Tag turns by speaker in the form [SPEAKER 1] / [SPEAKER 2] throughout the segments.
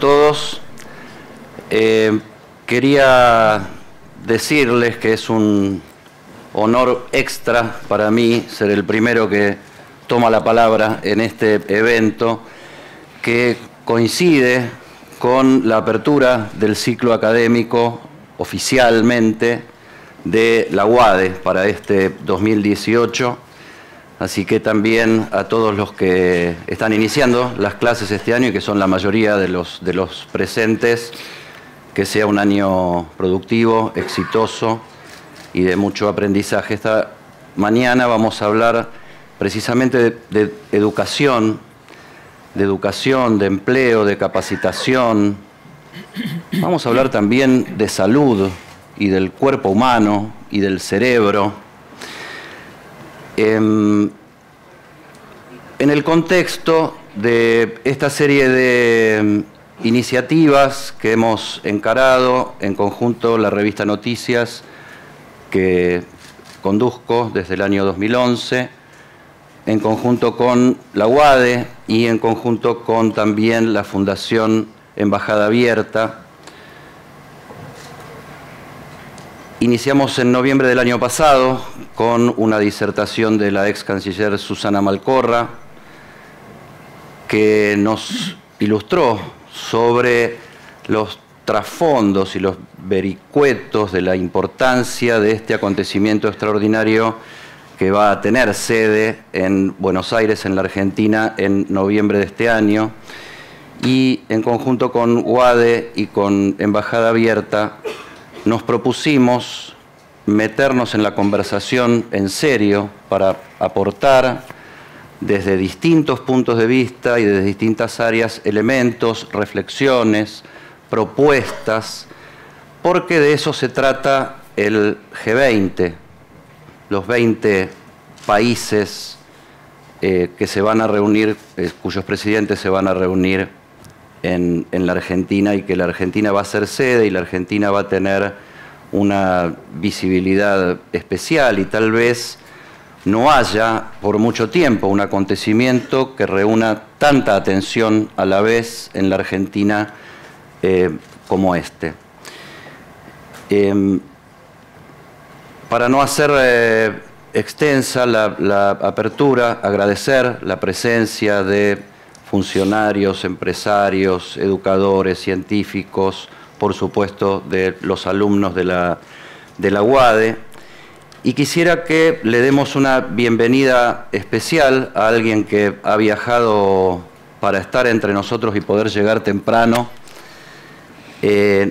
[SPEAKER 1] todos. Quería decirles que es un honor extra para mí ser el primero que toma la palabra en este evento que coincide con la apertura del ciclo académico oficialmente de la UADE para este 2018. Así que también a todos los que están iniciando las clases este año y que son la mayoría de los presentes, que sea un año productivo, exitoso y de mucho aprendizaje. Esta mañana vamos a hablar precisamente de educación, de empleo, de capacitación. Vamos a hablar también de salud y del cuerpo humano y del cerebro. En el contexto de esta serie de iniciativas que hemos encarado en conjunto la revista Noticias, que conduzco desde el año 2011, en conjunto con la UADE y en conjunto con también la Fundación Embajada Abierta. Iniciamos en noviembre del año pasado con una disertación de la ex canciller Susana Malcorra, que nos ilustró sobre los trasfondos y los vericuetos de la importancia de este acontecimiento extraordinario que va a tener sede en Buenos Aires, en la Argentina, en noviembre de este año. Y en conjunto con UADE y con Embajada Abierta, nos propusimos meternos en la conversación en serio para aportar desde distintos puntos de vista y desde distintas áreas elementos, reflexiones, propuestas, porque de eso se trata el G20, los 20 países que se van a reunir, cuyos presidentes se van a reunir en la Argentina, y que la Argentina va a ser sede y la Argentina va a tener una visibilidad especial, y tal vez no haya por mucho tiempo un acontecimiento que reúna tanta atención a la vez en la Argentina como este. Para no hacer extensa la apertura, agradecer la presencia de funcionarios, empresarios, educadores, científicos, por supuesto de los alumnos de la UADE, y quisiera que le demos una bienvenida especial a alguien que ha viajado para estar entre nosotros y poder llegar temprano.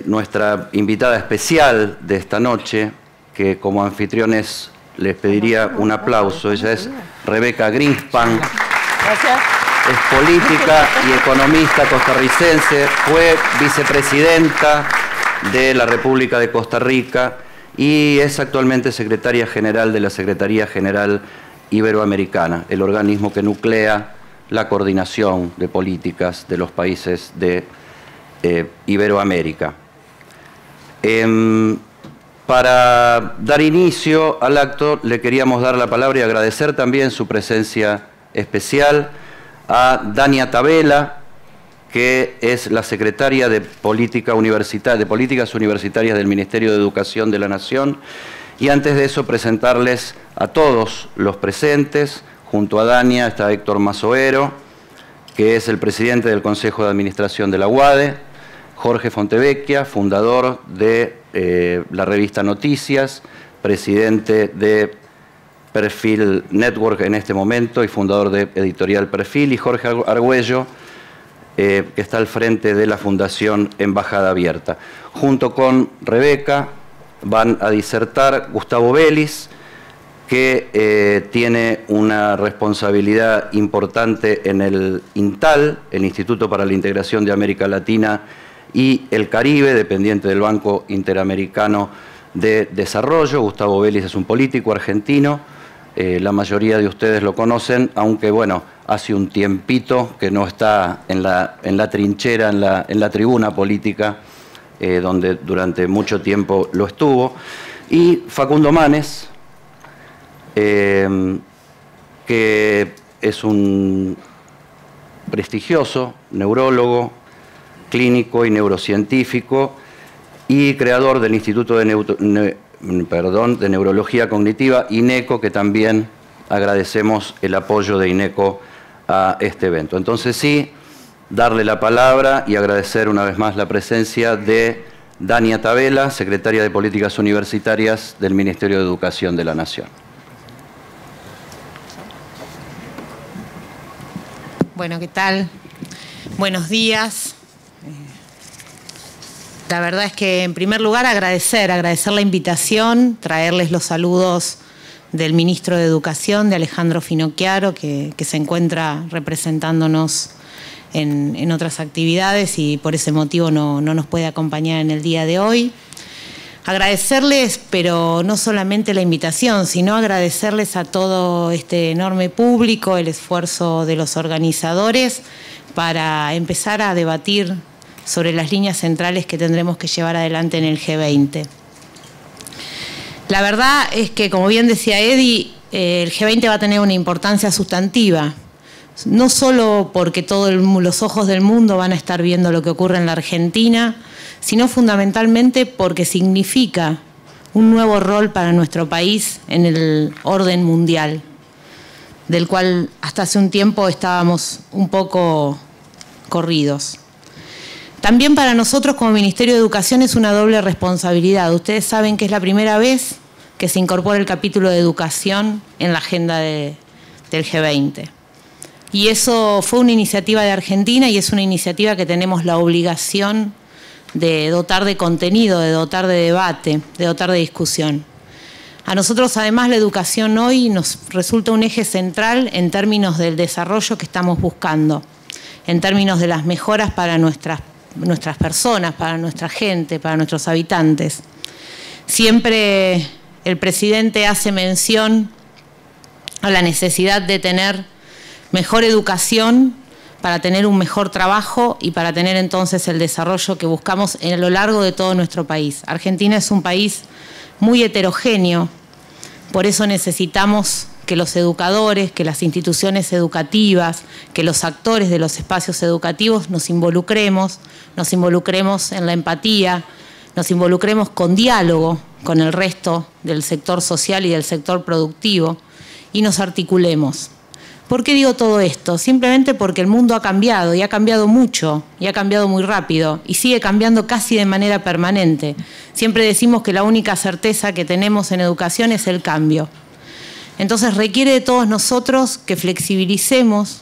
[SPEAKER 1] Nuestra invitada especial de esta noche, que como anfitriones les pediría un aplauso. Ella es Rebeca Greenspan.
[SPEAKER 2] Gracias.
[SPEAKER 1] Es política y economista costarricense, fue vicepresidenta de la República de Costa Rica y es actualmente secretaria general de la Secretaría General Iberoamericana, el organismo que nuclea la coordinación de políticas de los países de Iberoamérica. Para dar inicio al acto, le queríamos dar la palabra y agradecer también su presencia especial a Dania Tabela, que es la secretaria de Políticas Universitarias del Ministerio de Educación de la Nación. Y antes de eso, presentarles a todos los presentes. Junto a Dania está Héctor Mazoero, que es el presidente del Consejo de Administración de la UADE, Jorge Fontevecchia, fundador de la revista Noticias, presidente de Perfil Network en este momento y fundador de Editorial Perfil, y Jorge Argüello, que está al frente de la Fundación Embajada Abierta. Junto con Rebeca van a disertar Gustavo Vélez, que tiene una responsabilidad importante en el INTAL, el Instituto para la Integración de América Latina y el Caribe, dependiente del Banco Interamericano de Desarrollo. Gustavo Vélez es un político argentino. La mayoría de ustedes lo conocen, aunque bueno, hace un tiempito que no está en la trinchera, en la tribuna política, donde durante mucho tiempo lo estuvo. Y Facundo Manes, que es un prestigioso neurólogo, clínico y neurocientífico y creador del Instituto de Neurología Cognitiva, INECO, que también agradecemos el apoyo de INECO a este evento. Entonces sí, darle la palabra y agradecer una vez más la presencia de Dania Tabela, secretaria de Políticas Universitarias del Ministerio de Educación de la Nación.
[SPEAKER 2] Bueno, ¿qué tal? Buenos días. La verdad es que, en primer lugar, agradecer la invitación, traerles los saludos del ministro de Educación, de Alejandro Finocchiaro, que se encuentra representándonos en otras actividades y por ese motivo no nos puede acompañar en el día de hoy. Agradecerles, pero no solamente la invitación, sino agradecerles a todo este enorme público, el esfuerzo de los organizadores para empezar a debatir sobre las líneas centrales que tendremos que llevar adelante en el G20. La verdad es que, como bien decía Edi, el G20 va a tener una importancia sustantiva, no solo porque todos los ojos del mundo van a estar viendo lo que ocurre en la Argentina, sino fundamentalmente porque significa un nuevo rol para nuestro país en el orden mundial, del cual hasta hace un tiempo estábamos un poco corridos. También para nosotros como Ministerio de Educación es una doble responsabilidad. Ustedes saben que es la primera vez que se incorpora el capítulo de educación en la agenda del G20. Y eso fue una iniciativa de Argentina y es una iniciativa que tenemos la obligación de dotar de contenido, de dotar de debate, de dotar de discusión. A nosotros, además, la educación hoy nos resulta un eje central en términos del desarrollo que estamos buscando, en términos de las mejoras para nuestras personas, para nuestra gente, para nuestros habitantes. Siempre el presidente hace mención a la necesidad de tener mejor educación para tener un mejor trabajo y para tener entonces el desarrollo que buscamos a lo largo de todo nuestro país. Argentina es un país muy heterogéneo, por eso necesitamos que los educadores, que las instituciones educativas, que los actores de los espacios educativos nos involucremos en la empatía, nos involucremos con diálogo con el resto del sector social y del sector productivo y nos articulemos. ¿Por qué digo todo esto? Simplemente porque el mundo ha cambiado y ha cambiado mucho y ha cambiado muy rápido y sigue cambiando casi de manera permanente. Siempre decimos que la única certeza que tenemos en educación es el cambio. Entonces requiere de todos nosotros que flexibilicemos,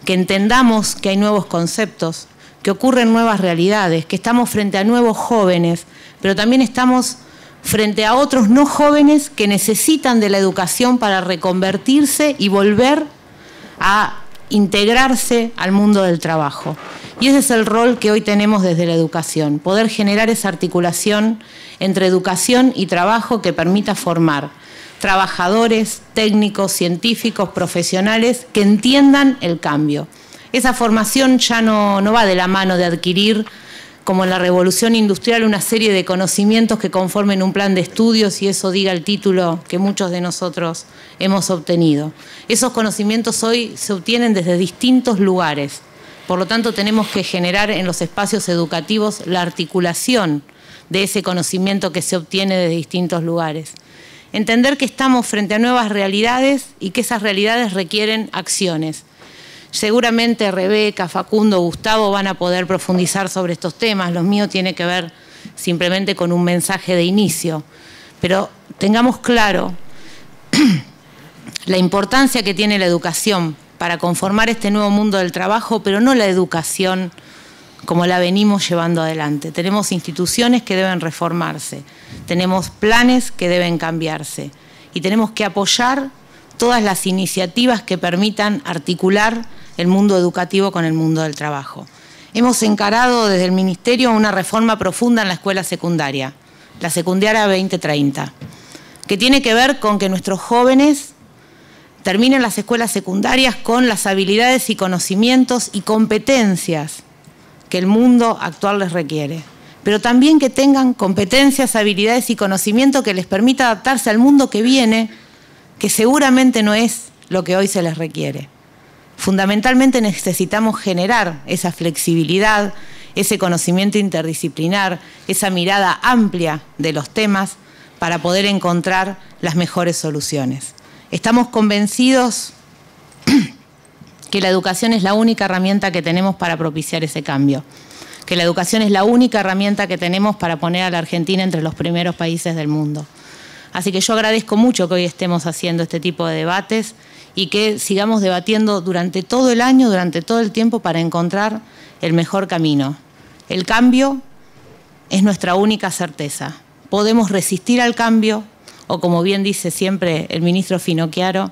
[SPEAKER 2] que entendamos que hay nuevos conceptos, que ocurren nuevas realidades, que estamos frente a nuevos jóvenes, pero también estamos frente a otros no jóvenes que necesitan de la educación para reconvertirse y volver a integrarse al mundo del trabajo. Y ese es el rol que hoy tenemos desde la educación, poder generar esa articulación entre educación y trabajo que permita formar trabajadores, técnicos, científicos, profesionales que entiendan el cambio. Esa formación ya no va de la mano de adquirir, como en la revolución industrial, una serie de conocimientos que conformen un plan de estudios y eso diga el título que muchos de nosotros hemos obtenido. Esos conocimientos hoy se obtienen desde distintos lugares. Por lo tanto, tenemos que generar en los espacios educativos la articulación de ese conocimiento que se obtiene de distintos lugares. Entender que estamos frente a nuevas realidades y que esas realidades requieren acciones. Seguramente Rebeca, Facundo, Gustavo van a poder profundizar sobre estos temas. Los míos tienen que ver simplemente con un mensaje de inicio. Pero tengamos claro la importancia que tiene la educación para conformar este nuevo mundo del trabajo, pero no la educación como la venimos llevando adelante. Tenemos instituciones que deben reformarse, tenemos planes que deben cambiarse y tenemos que apoyar todas las iniciativas que permitan articular el mundo educativo con el mundo del trabajo. Hemos encarado desde el Ministerio una reforma profunda en la escuela secundaria, la secundaria 2030, que tiene que ver con que nuestros jóvenes terminen las escuelas secundarias con las habilidades y conocimientos y competencias que el mundo actual les requiere, pero también que tengan competencias, habilidades y conocimiento que les permita adaptarse al mundo que viene, que seguramente no es lo que hoy se les requiere. Fundamentalmente necesitamos generar esa flexibilidad, ese conocimiento interdisciplinar, esa mirada amplia de los temas para poder encontrar las mejores soluciones. Estamos convencidos que la educación es la única herramienta que tenemos para propiciar ese cambio, que la educación es la única herramienta que tenemos para poner a la Argentina entre los primeros países del mundo. Así que yo agradezco mucho que hoy estemos haciendo este tipo de debates y que sigamos debatiendo durante todo el año, durante todo el tiempo, para encontrar el mejor camino. El cambio es nuestra única certeza. Podemos resistir al cambio o, como bien dice siempre el ministro Finocchiaro,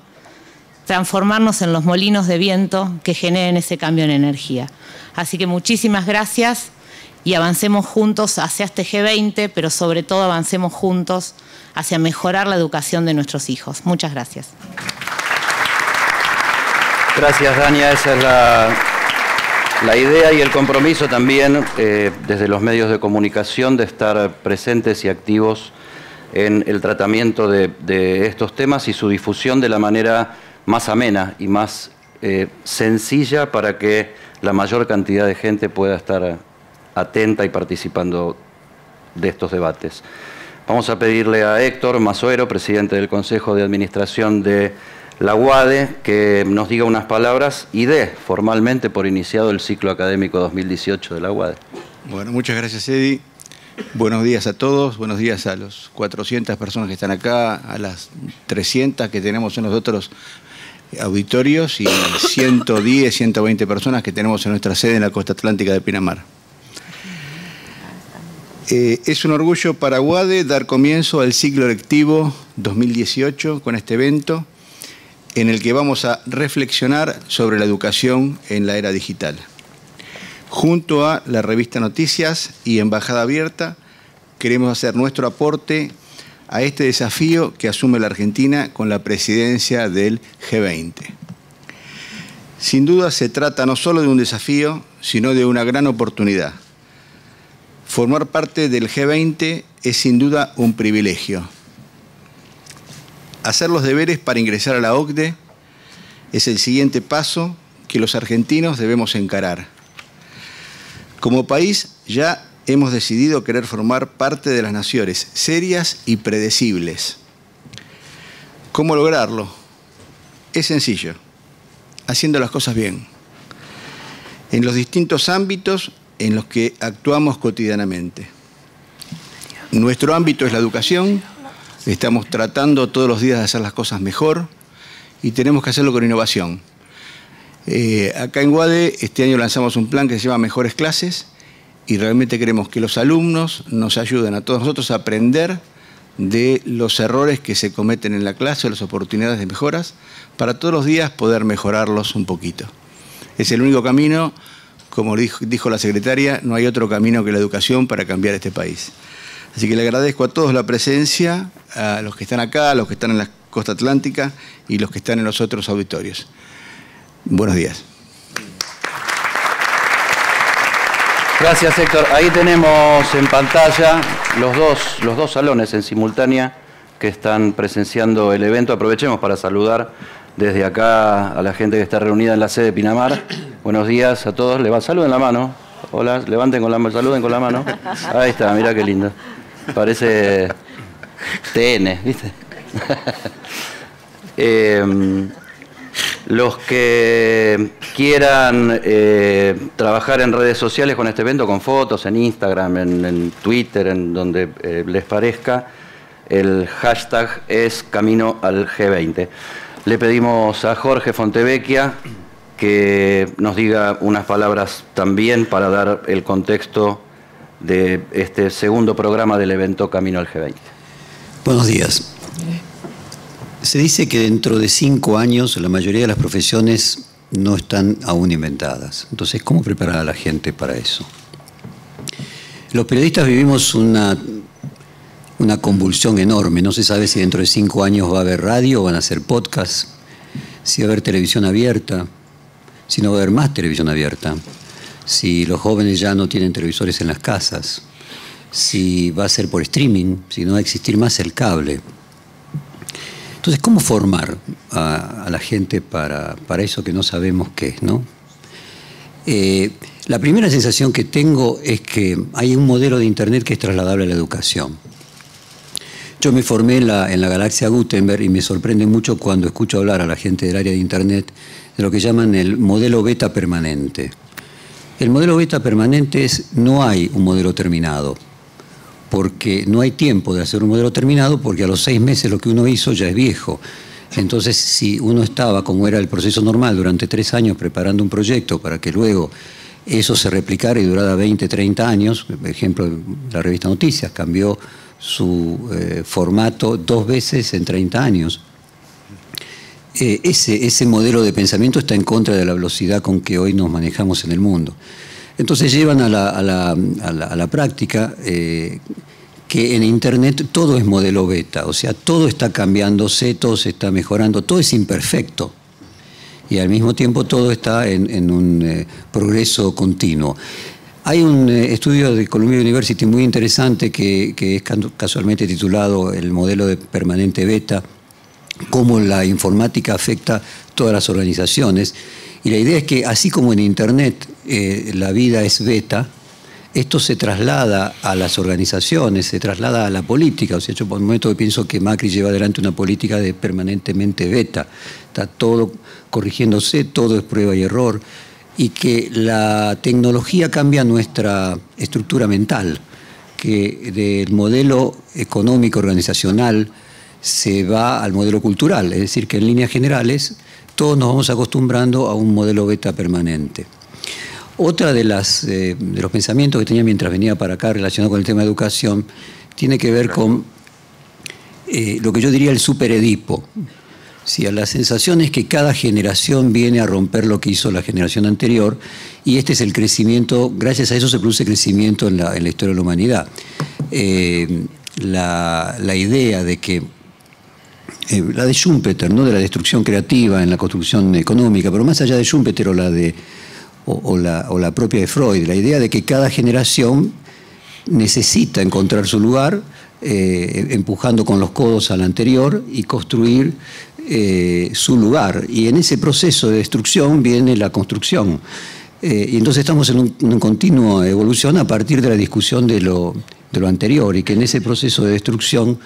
[SPEAKER 2] transformarnos en los molinos de viento que generen ese cambio en energía. Así que muchísimas gracias y avancemos juntos hacia este G20, pero sobre todo avancemos juntos hacia mejorar la educación de nuestros hijos. Muchas gracias.
[SPEAKER 1] Gracias, Dania. Esa es la idea y el compromiso también desde los medios de comunicación de estar presentes y activos en el tratamiento de estos temas y su difusión de la manera más amena y más sencilla para que la mayor cantidad de gente pueda estar atenta y participando de estos debates. Vamos a pedirle a Héctor Masuero, presidente del Consejo de Administración de la UADE, que nos diga unas palabras y dé formalmente por iniciado el ciclo académico 2018 de la UADE.
[SPEAKER 3] Bueno, muchas gracias, Edi. Buenos días a todos, buenos días a los 400 personas que están acá, a las 300 que tenemos en los otros auditorios y 110, 120 personas que tenemos en nuestra sede en la costa atlántica de Pinamar. Es un orgullo para UADE dar comienzo al ciclo lectivo 2018 con este evento en el que vamos a reflexionar sobre la educación en la era digital. Junto a la revista Noticias y Embajada Abierta, queremos hacer nuestro aporte a este desafío que asume la Argentina con la presidencia del G20. Sin duda se trata no solo de un desafío, sino de una gran oportunidad. Formar parte del G20 es sin duda un privilegio. Hacer los deberes para ingresar a la OCDE es el siguiente paso que los argentinos debemos encarar. Como país ya hemos decidido querer formar parte de las naciones serias y predecibles. ¿Cómo lograrlo? Es sencillo, haciendo las cosas bien, en los distintos ámbitos en los que actuamos cotidianamente. Nuestro ámbito es la educación, estamos tratando todos los días de hacer las cosas mejor y tenemos que hacerlo con innovación. Acá en UADE este año lanzamos un plan que se llama Mejores Clases y realmente queremos que los alumnos nos ayuden a todos nosotros a aprender de los errores que se cometen en la clase, las oportunidades de mejoras, para todos los días poder mejorarlos un poquito. Es el único camino, como dijo la secretaria, no hay otro camino que la educación para cambiar este país. Así que le agradezco a todos la presencia, a los que están acá, a los que están en la costa atlántica y los que están en los otros auditorios. Buenos días.
[SPEAKER 1] Gracias, Héctor. Ahí tenemos en pantalla los dos salones en simultánea que están presenciando el evento. Aprovechemos para saludar desde acá a la gente que está reunida en la sede de Pinamar. Buenos días a todos. Saluden la mano. Hola, saluden con la mano. Ahí está, mirá qué lindo. Parece TN, ¿viste? Los que quieran trabajar en redes sociales con este evento, con fotos, en Instagram, en Twitter, en donde les parezca, el hashtag es Camino al G20. Le pedimos a Jorge Fontevecchia que nos diga unas palabras también para dar el contexto de este segundo programa del evento Camino al G20.
[SPEAKER 4] Buenos días. Se dice que dentro de 5 años la mayoría de las profesiones no están aún inventadas. Entonces, ¿cómo preparar a la gente para eso? Los periodistas vivimos una convulsión enorme. No se sabe si dentro de 5 años va a haber radio o van a hacer podcast, si va a haber televisión abierta, si no va a haber más televisión abierta, si los jóvenes ya no tienen televisores en las casas, si va a ser por streaming, si no va a existir más el cable. Entonces, ¿cómo formar a la gente para eso que no sabemos qué es, ¿no? La primera sensación que tengo es que hay un modelo de Internet que es trasladable a la educación. Yo me formé en la galaxia Gutenberg y me sorprende mucho cuando escucho hablar a la gente del área de Internet de lo que llaman el modelo beta permanente. El modelo beta permanente es, no hay un modelo terminado, porque no hay tiempo de hacer un modelo terminado, porque a los 6 meses lo que uno hizo ya es viejo. Entonces, si uno estaba, como era el proceso normal, durante 3 años preparando un proyecto para que luego eso se replicara y durara 20, 30 años, por ejemplo, la revista Noticias cambió su formato 2 veces en 30 años. Ese modelo de pensamiento está en contra de la velocidad con que hoy nos manejamos en el mundo. Entonces llevan a la práctica que en Internet todo es modelo beta, o sea, todo está cambiándose, todo se está mejorando, todo es imperfecto. Y al mismo tiempo todo está en un progreso continuo. Hay un estudio de Columbia University muy interesante que es casualmente titulado El modelo de permanente beta, cómo la informática afecta todas las organizaciones. Y la idea es que así como en Internet la vida es beta, esto se traslada a las organizaciones, se traslada a la política. O sea, yo por un momento pienso que Macri lleva adelante una política de permanentemente beta. Está todo corrigiéndose, todo es prueba y error. Y que la tecnología cambia nuestra estructura mental, que del modelo económico organizacional se va al modelo cultural. Es decir, que en líneas generales todos nos vamos acostumbrando a un modelo beta permanente. Otra de los pensamientos que tenía mientras venía para acá relacionado con el tema de educación tiene que ver con lo que yo diría el superedipo. Sí, la sensación es que cada generación viene a romper lo que hizo la generación anterior y este es el crecimiento, gracias a eso se produce crecimiento en la historia de la humanidad. La idea de que, la de Schumpeter, ¿no? De la destrucción creativa en la construcción económica, pero más allá de Schumpeter o la propia de Freud, la idea de que cada generación necesita encontrar su lugar, empujando con los codos al anterior y construir su lugar. Y en ese proceso de destrucción viene la construcción. Y entonces estamos en una continua evolución a partir de la discusión de lo anterior y que en ese proceso de destrucción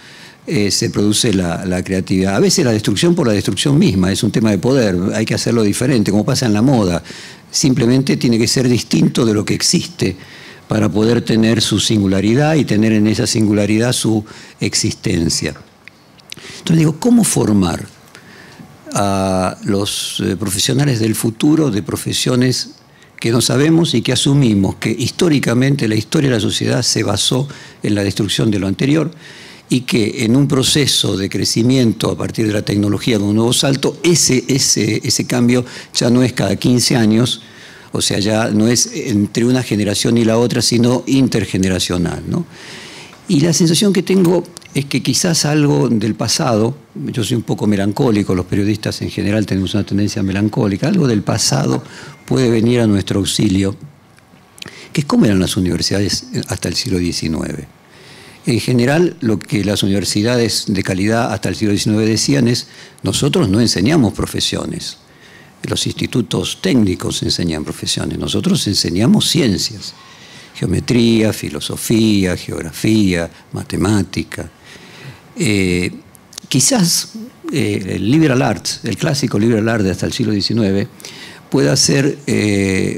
[SPEAKER 4] se produce la creatividad. A veces la destrucción por la destrucción misma, es un tema de poder, hay que hacerlo diferente, como pasa en la moda. Simplemente tiene que ser distinto de lo que existe para poder tener su singularidad y tener en esa singularidad su existencia. Entonces digo, ¿cómo formar a los profesionales del futuro de profesiones que no sabemos y que asumimos que históricamente la historia de la sociedad se basó en la destrucción de lo anterior y que en un proceso de crecimiento a partir de la tecnología con un nuevo salto, ese cambio ya no es cada 15 años, o sea, ya no es entre una generación y la otra, sino intergeneracional, ¿no? Y la sensación que tengo es que quizás algo del pasado, yo soy un poco melancólico, los periodistas en general tenemos una tendencia melancólica, algo del pasado puede venir a nuestro auxilio, que es cómo eran las universidades hasta el siglo XIX. En general, lo que las universidades de calidad hasta el siglo XIX decían es, nosotros no enseñamos profesiones, los institutos técnicos enseñan profesiones, nosotros enseñamos ciencias, geometría, filosofía, geografía, matemática. Quizás el liberal arts, el clásico liberal arts de hasta el siglo XIX, pueda ser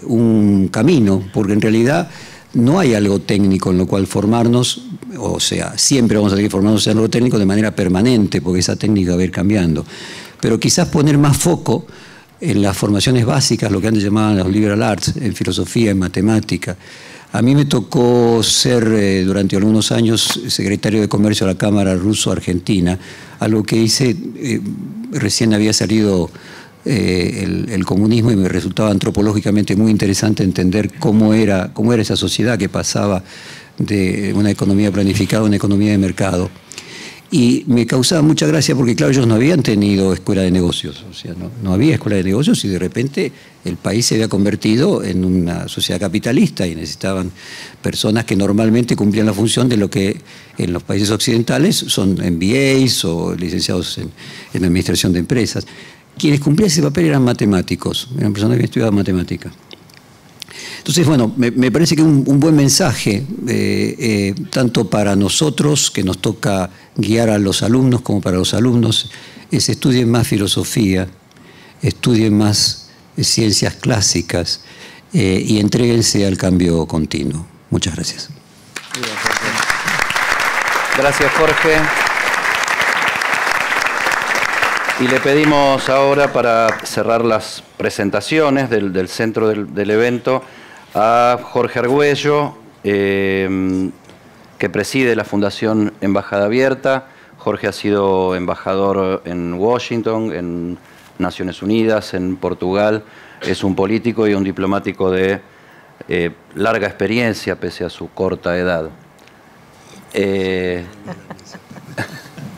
[SPEAKER 4] un camino, porque en realidad no hay algo técnico en lo cual formarnos, o sea, siempre vamos a tener que formarnos en algo técnico de manera permanente, porque esa técnica va a ir cambiando. Pero quizás poner más foco en las formaciones básicas, lo que antes llamaban los liberal arts, en filosofía, en matemática. A mí me tocó ser durante algunos años secretario de Comercio de la Cámara Ruso-Argentina, algo que hice, recién había salido el comunismo y me resultaba antropológicamente muy interesante entender cómo era esa sociedad que pasaba de una economía planificada a una economía de mercado. Y me causaba mucha gracia porque, claro, ellos no habían tenido escuela de negocios, o sea, no había escuela de negocios y de repente el país se había convertido en una sociedad capitalista y necesitaban personas que normalmente cumplían la función de lo que en los países occidentales son MBAs o licenciados en administración de empresas. Quienes cumplían ese papel eran matemáticos, eran personas que estudiaban matemática. Entonces, bueno, me parece que un buen mensaje, tanto para nosotros, que nos toca guiar a los alumnos, como para los alumnos, es estudien más filosofía, estudien más ciencias clásicas y entréguense al cambio continuo. Muchas gracias.
[SPEAKER 1] Gracias, Jorge. Y le pedimos ahora, para cerrar las presentaciones del centro del evento, a Jorge Argüello, que preside la Fundación Embajada Abierta. Jorge ha sido embajador en Washington, en Naciones Unidas, en Portugal. Es un político y un diplomático de larga experiencia, pese a su corta edad.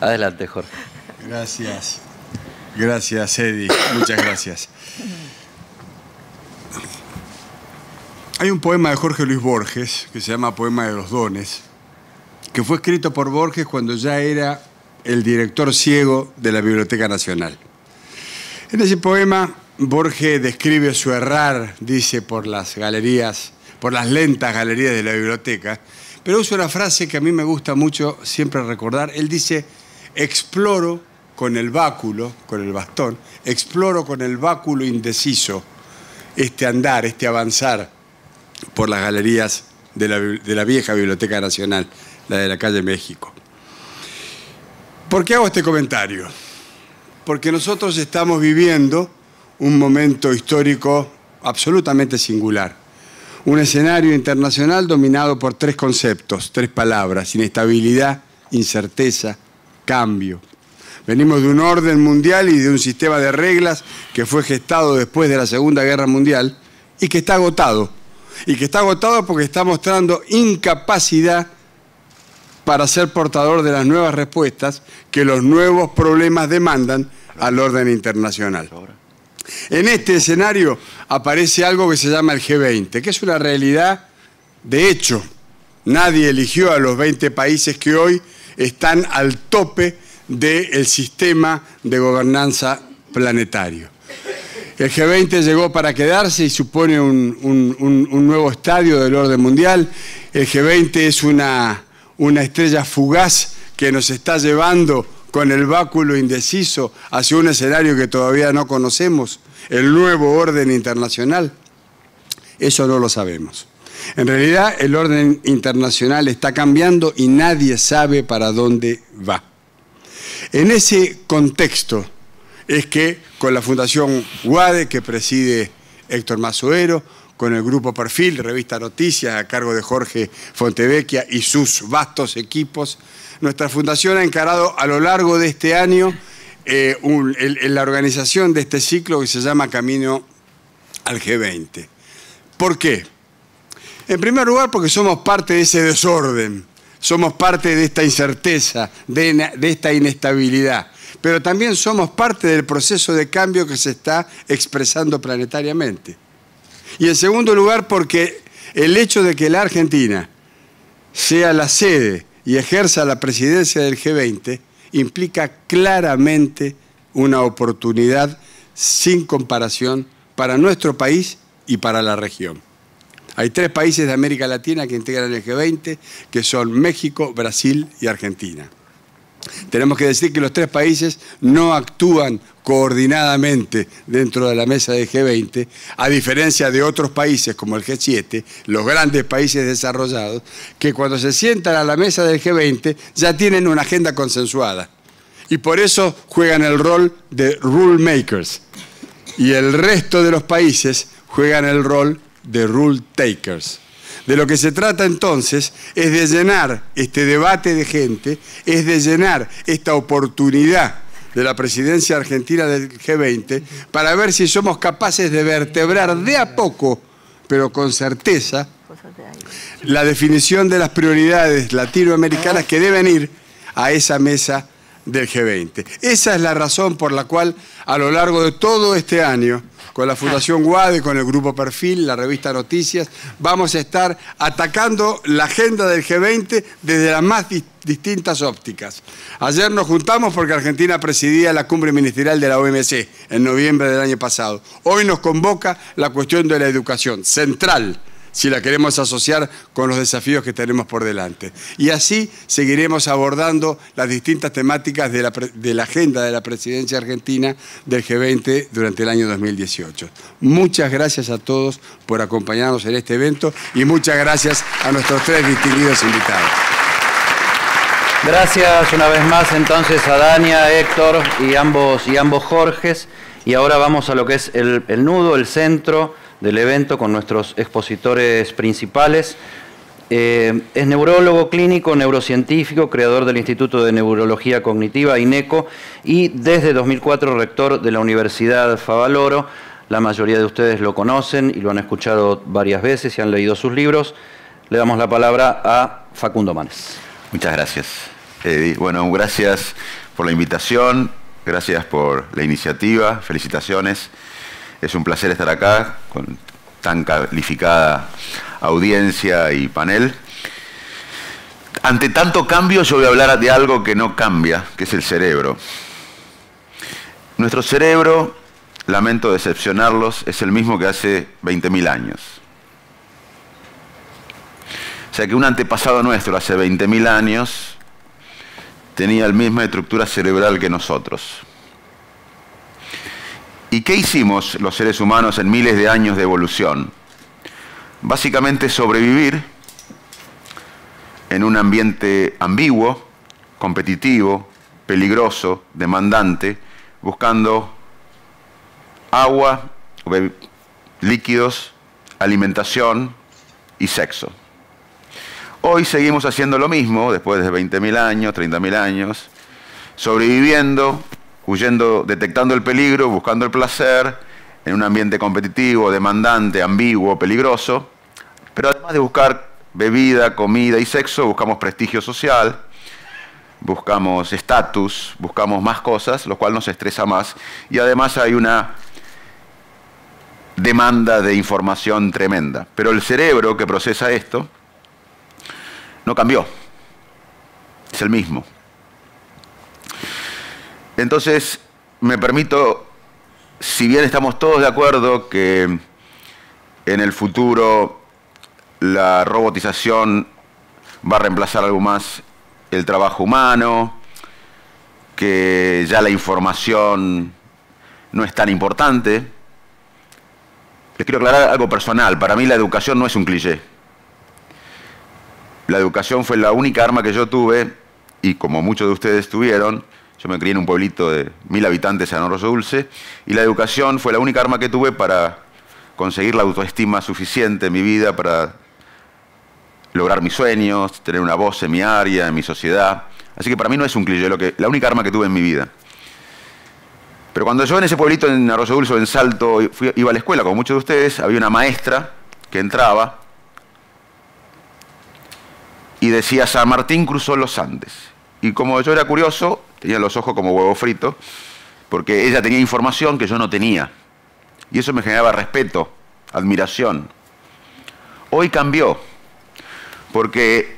[SPEAKER 1] Adelante, Jorge.
[SPEAKER 5] Gracias. Gracias, Eddie. Muchas gracias. Hay un poema de Jorge Luis Borges que se llama Poema de los Dones, que fue escrito por Borges cuando ya era el director ciego de la Biblioteca Nacional. En ese poema, Borges describe su errar, dice, por las galerías, por las lentas galerías de la biblioteca, pero usa una frase que a mí me gusta mucho siempre recordar. Él dice: exploro con el báculo, con el bastón, exploro con el báculo indeciso este andar, este avanzar por las galerías de la vieja Biblioteca Nacional, la de la calle México. ¿Por qué hago este comentario? Porque nosotros estamos viviendo un momento histórico absolutamente singular. Un escenario internacional dominado por tres conceptos, tres palabras: inestabilidad, incerteza, cambio. Venimos de un orden mundial y de un sistema de reglas que fue gestado después de la Segunda Guerra Mundial y que está agotado. Y que está agotado porque está mostrando incapacidad para ser portador de las nuevas respuestas que los nuevos problemas demandan al orden internacional. En este escenario aparece algo que se llama el G20, que es una realidad de hecho. Nadie eligió a los 20 países que hoy están al tope del sistema de gobernanza planetario. El G20 llegó para quedarse y supone un nuevo estadio del orden mundial. El G20 es una estrella fugaz que nos está llevando con el báculo indeciso hacia un escenario que todavía no conocemos, el nuevo orden internacional. Eso no lo sabemos. En realidad, el orden internacional está cambiando y nadie sabe para dónde va. En ese contexto es que con la Fundación UADE, que preside Héctor Massoero, con el Grupo Perfil, Revista Noticias, a cargo de Jorge Fontevecchia y sus vastos equipos, nuestra fundación ha encarado a lo largo de este año la organización de este ciclo que se llama Camino al G20. ¿Por qué? En primer lugar, porque somos parte de ese desorden, somos parte de esta incerteza, de esta inestabilidad, pero también somos parte del proceso de cambio que se está expresando planetariamente. Y en segundo lugar, porque el hecho de que la Argentina sea la sede y ejerza la presidencia del G20 implica claramente una oportunidad sin comparación para nuestro país y para la región. Hay 3 países de América Latina que integran el G20, que son México, Brasil y Argentina. Tenemos que decir que los 3 países no actúan coordinadamente dentro de la mesa del G20, a diferencia de otros países como el G7, los grandes países desarrollados, que cuando se sientan a la mesa del G20 ya tienen una agenda consensuada. Y por eso juegan el rol de rule makers. Y el resto de los países juegan el rol de rule takers. De lo que se trata entonces es de llenar este debate de gente, es de llenar esta oportunidad de la presidencia argentina del G20 para ver si somos capaces de vertebrar de a poco, pero con certeza, la definición de las prioridades latinoamericanas que deben ir a esa mesa del G20. Esa es la razón por la cual a lo largo de todo este año con la Fundación UADE, con el Grupo Perfil, la revista Noticias, vamos a estar atacando la agenda del G20 desde las más distintas ópticas. Ayer nos juntamos porque Argentina presidía la cumbre ministerial de la OMC en noviembre del año pasado. Hoy nos convoca la cuestión de la educación, central, si la queremos asociar con los desafíos que tenemos por delante. Y así seguiremos abordando las distintas temáticas de la agenda de la presidencia argentina del G20 durante el año 2018. Muchas gracias a todos por acompañarnos en este evento y muchas gracias a nuestros 3 distinguidos invitados.
[SPEAKER 1] Gracias una vez más entonces a Dania, Héctor y ambos Jorges. Y ahora vamos a lo que es el nudo, el centro del evento con nuestros expositores principales. Es neurólogo clínico, neurocientífico, creador del Instituto de Neurología Cognitiva, INECO, y desde 2004 rector de la Universidad Favaloro. La mayoría de ustedes lo conocen y lo han escuchado varias veces y han leído sus libros. Le damos la palabra a Facundo Manes.
[SPEAKER 6] Muchas gracias. Bueno, gracias por la invitación, gracias por la iniciativa, felicitaciones. Es un placer estar acá con tan calificada audiencia y panel. Ante tanto cambio, yo voy a hablar de algo que no cambia, que es el cerebro. Nuestro cerebro, lamento decepcionarlos, es el mismo que hace 20.000 años. O sea que un antepasado nuestro hace 20.000 años tenía la misma estructura cerebral que nosotros. ¿Y qué hicimos los seres humanos en miles de años de evolución? Básicamente sobrevivir en un ambiente ambiguo, competitivo, peligroso, demandante, buscando agua, líquidos, alimentación y sexo. Hoy seguimos haciendo lo mismo, después de 20.000 años, 30.000 años, sobreviviendo, huyendo, detectando el peligro, buscando el placer, en un ambiente competitivo, demandante, ambiguo, peligroso, pero además de buscar bebida, comida y sexo, buscamos prestigio social, buscamos estatus, buscamos más cosas, lo cual nos estresa más, y además hay una demanda de información tremenda. Pero el cerebro que procesa esto no cambió, es el mismo. Entonces, me permito, si bien estamos todos de acuerdo que en el futuro la robotización va a reemplazar algo más el trabajo humano, que ya la información no es tan importante, les quiero aclarar algo personal. Para mí la educación no es un cliché. La educación fue la única arma que yo tuve, y como muchos de ustedes tuvieron. Yo me crié en un pueblito de 1000 habitantes en Arroyo Dulce, y la educación fue la única arma que tuve para conseguir la autoestima suficiente en mi vida, para lograr mis sueños, tener una voz en mi área, en mi sociedad. Así que para mí no es un cliché, la única arma que tuve en mi vida. Pero cuando yo en ese pueblito en Arroyo Dulce, en Salto, iba a la escuela, como muchos de ustedes, había una maestra que entraba y decía: San Martín cruzó los Andes. Y como yo era curioso, tenía los ojos como huevo frito, porque ella tenía información que yo no tenía. Y eso me generaba respeto, admiración. Hoy cambió, porque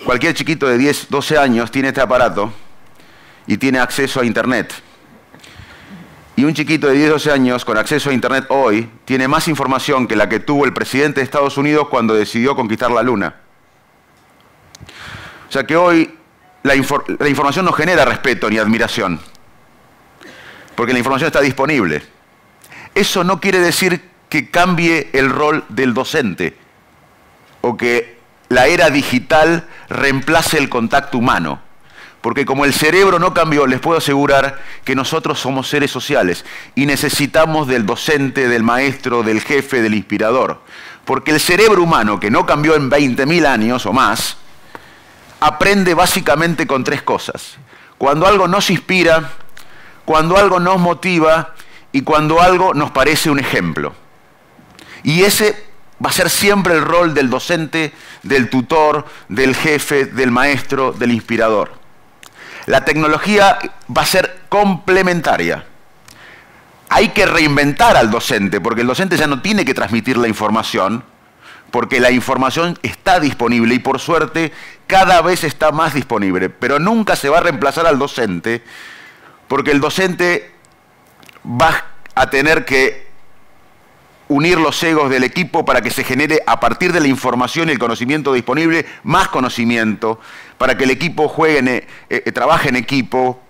[SPEAKER 6] cualquier chiquito de 10, 12 años tiene este aparato y tiene acceso a Internet. Y un chiquito de 10, 12 años con acceso a Internet hoy tiene más información que la que tuvo el presidente de Estados Unidos cuando decidió conquistar la Luna. O sea que hoy la información no genera respeto ni admiración, porque la información está disponible. Eso no quiere decir que cambie el rol del docente o que la era digital reemplace el contacto humano. Porque como el cerebro no cambió, les puedo asegurar que nosotros somos seres sociales y necesitamos del docente, del maestro, del jefe, del inspirador. Porque el cerebro humano, que no cambió en 20.000 años o más, aprende básicamente con 3 cosas. Cuando algo nos inspira, cuando algo nos motiva y cuando algo nos parece un ejemplo. Y ese va a ser siempre el rol del docente, del tutor, del jefe, del maestro, del inspirador. La tecnología va a ser complementaria. hay que reinventar al docente, porque el docente ya no tiene que transmitir la información, porque la información está disponible y por suerte cada vez está más disponible, pero nunca se va a reemplazar al docente, porque el docente va a tener que unir los egos del equipo para que se genere a partir de la información y el conocimiento disponible más conocimiento, para que el equipo trabaje en equipo,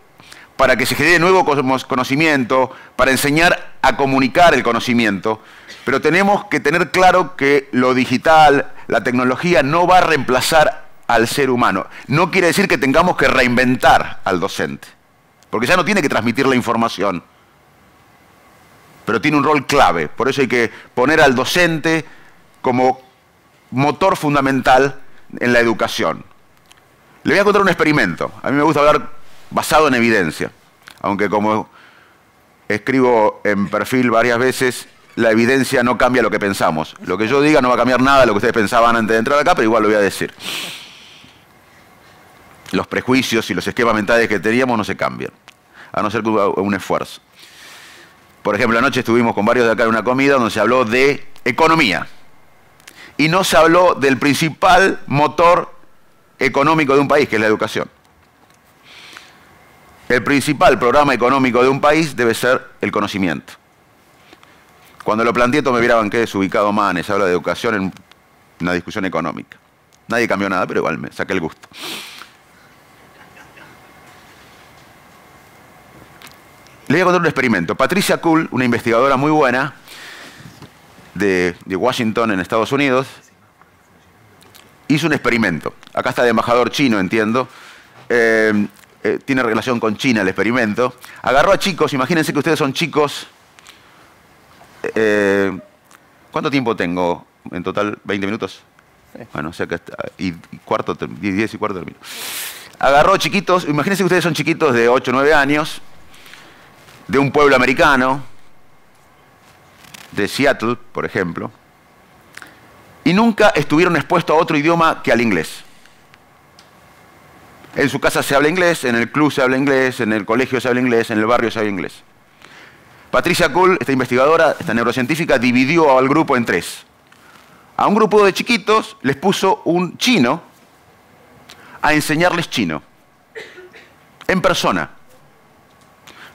[SPEAKER 6] para que se genere nuevo conocimiento, para enseñar a comunicar el conocimiento. Pero tenemos que tener claro que lo digital, la tecnología, no va a reemplazar al ser humano. No quiere decir que tengamos que reinventar al docente, porque ya no tiene que transmitir la información, pero tiene un rol clave. Por eso hay que poner al docente como motor fundamental en la educación. Le voy a contar un experimento. A mí me gusta hablar basado en evidencia, aunque como escribo en perfil varias veces, la evidencia no cambia lo que pensamos. Lo que yo diga no va a cambiar nada de lo que ustedes pensaban antes de entrar acá, pero igual lo voy a decir. Los prejuicios y los esquemas mentales que teníamos no se cambian, a no ser que hubo un esfuerzo. Por ejemplo, anoche estuvimos con varios de acá en una comida donde se habló de economía. Y no se habló del principal motor económico de un país, que es la educación. El principal programa económico de un país debe ser el conocimiento. Cuando lo planteé, todos me miraban que desubicado Manes, habla de educación en una discusión económica. Nadie cambió nada, pero igual me saqué el gusto. Les voy a contar un experimento. Patricia Kuhl, una investigadora muy buena de Washington, en Estados Unidos, hizo un experimento. Acá está el embajador chino, entiendo. Tiene relación con China el experimento. Agarró a chicos, imagínense que ustedes son chicos. ¿Cuánto tiempo tengo en total? ¿20 minutos? Bueno, o sea que y cuarto, 10 y cuarto termino. Agarró chiquitos, imagínense que ustedes son chiquitos de 8 o 9 años, de un pueblo americano, de Seattle, por ejemplo, y nunca estuvieron expuestos a otro idioma que al inglés. En su casa se habla inglés, en el club se habla inglés, en el colegio se habla inglés, en el barrio se habla inglés. Patricia Kuhl, esta investigadora, esta neurocientífica, dividió al grupo en 3. A un grupo de chiquitos les puso un chino a enseñarles chino, en persona,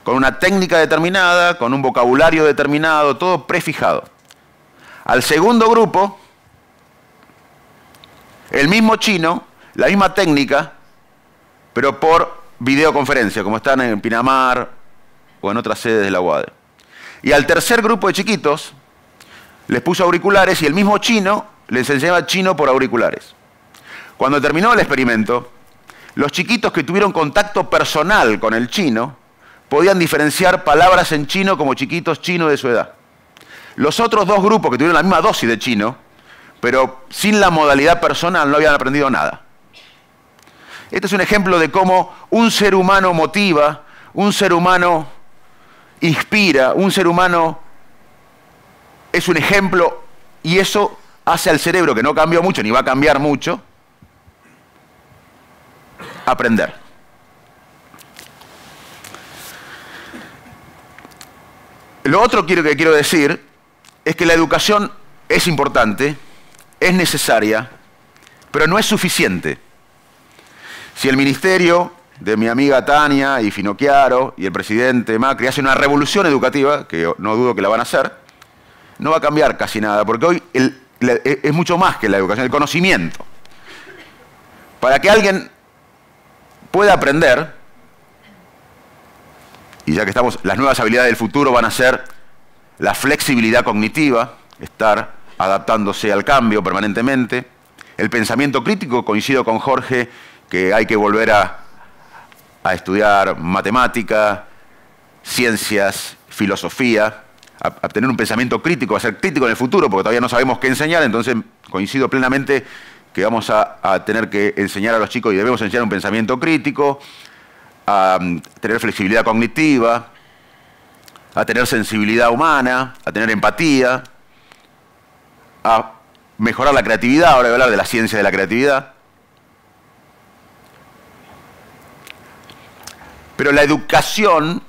[SPEAKER 6] con una técnica determinada, con un vocabulario determinado, todo prefijado. Al segundo grupo, el mismo chino, la misma técnica, pero por videoconferencia, como están en Pinamar o en otras sedes de la UADE. Y al tercer grupo de chiquitos les puso auriculares y el mismo chino les enseñaba chino por auriculares. Cuando terminó el experimento, los chiquitos que tuvieron contacto personal con el chino podían diferenciar palabras en chino como chiquitos chinos de su edad. Los otros 2 grupos que tuvieron la misma dosis de chino, pero sin la modalidad personal, no habían aprendido nada. Este es un ejemplo de cómo un ser humano motiva, un ser humano inspira, un ser humano es un ejemplo y eso hace al cerebro, que no cambió mucho ni va a cambiar mucho, aprender. Lo otro que quiero decir es que la educación es importante, es necesaria, pero no es suficiente. Si el ministerio de mi amiga Tania y Finocchiaro y el presidente Macri hacen una revolución educativa, que no dudo que la van a hacer, no va a cambiar casi nada, porque hoy es mucho más que la educación, el conocimiento. Para que alguien pueda aprender, y ya que estamos, las nuevas habilidades del futuro van a ser la flexibilidad cognitiva, estar adaptándose al cambio permanentemente, el pensamiento crítico, coincido con Jorge, que hay que volver a estudiar matemática, ciencias, filosofía, a tener un pensamiento crítico, a ser crítico en el futuro, porque todavía no sabemos qué enseñar, entonces coincido plenamente que vamos a tener que enseñar a los chicos y debemos enseñar un pensamiento crítico, a tener flexibilidad cognitiva, a tener sensibilidad humana, a tener empatía, a mejorar la creatividad. Ahora voy a hablar de la ciencia de la creatividad. Pero la educación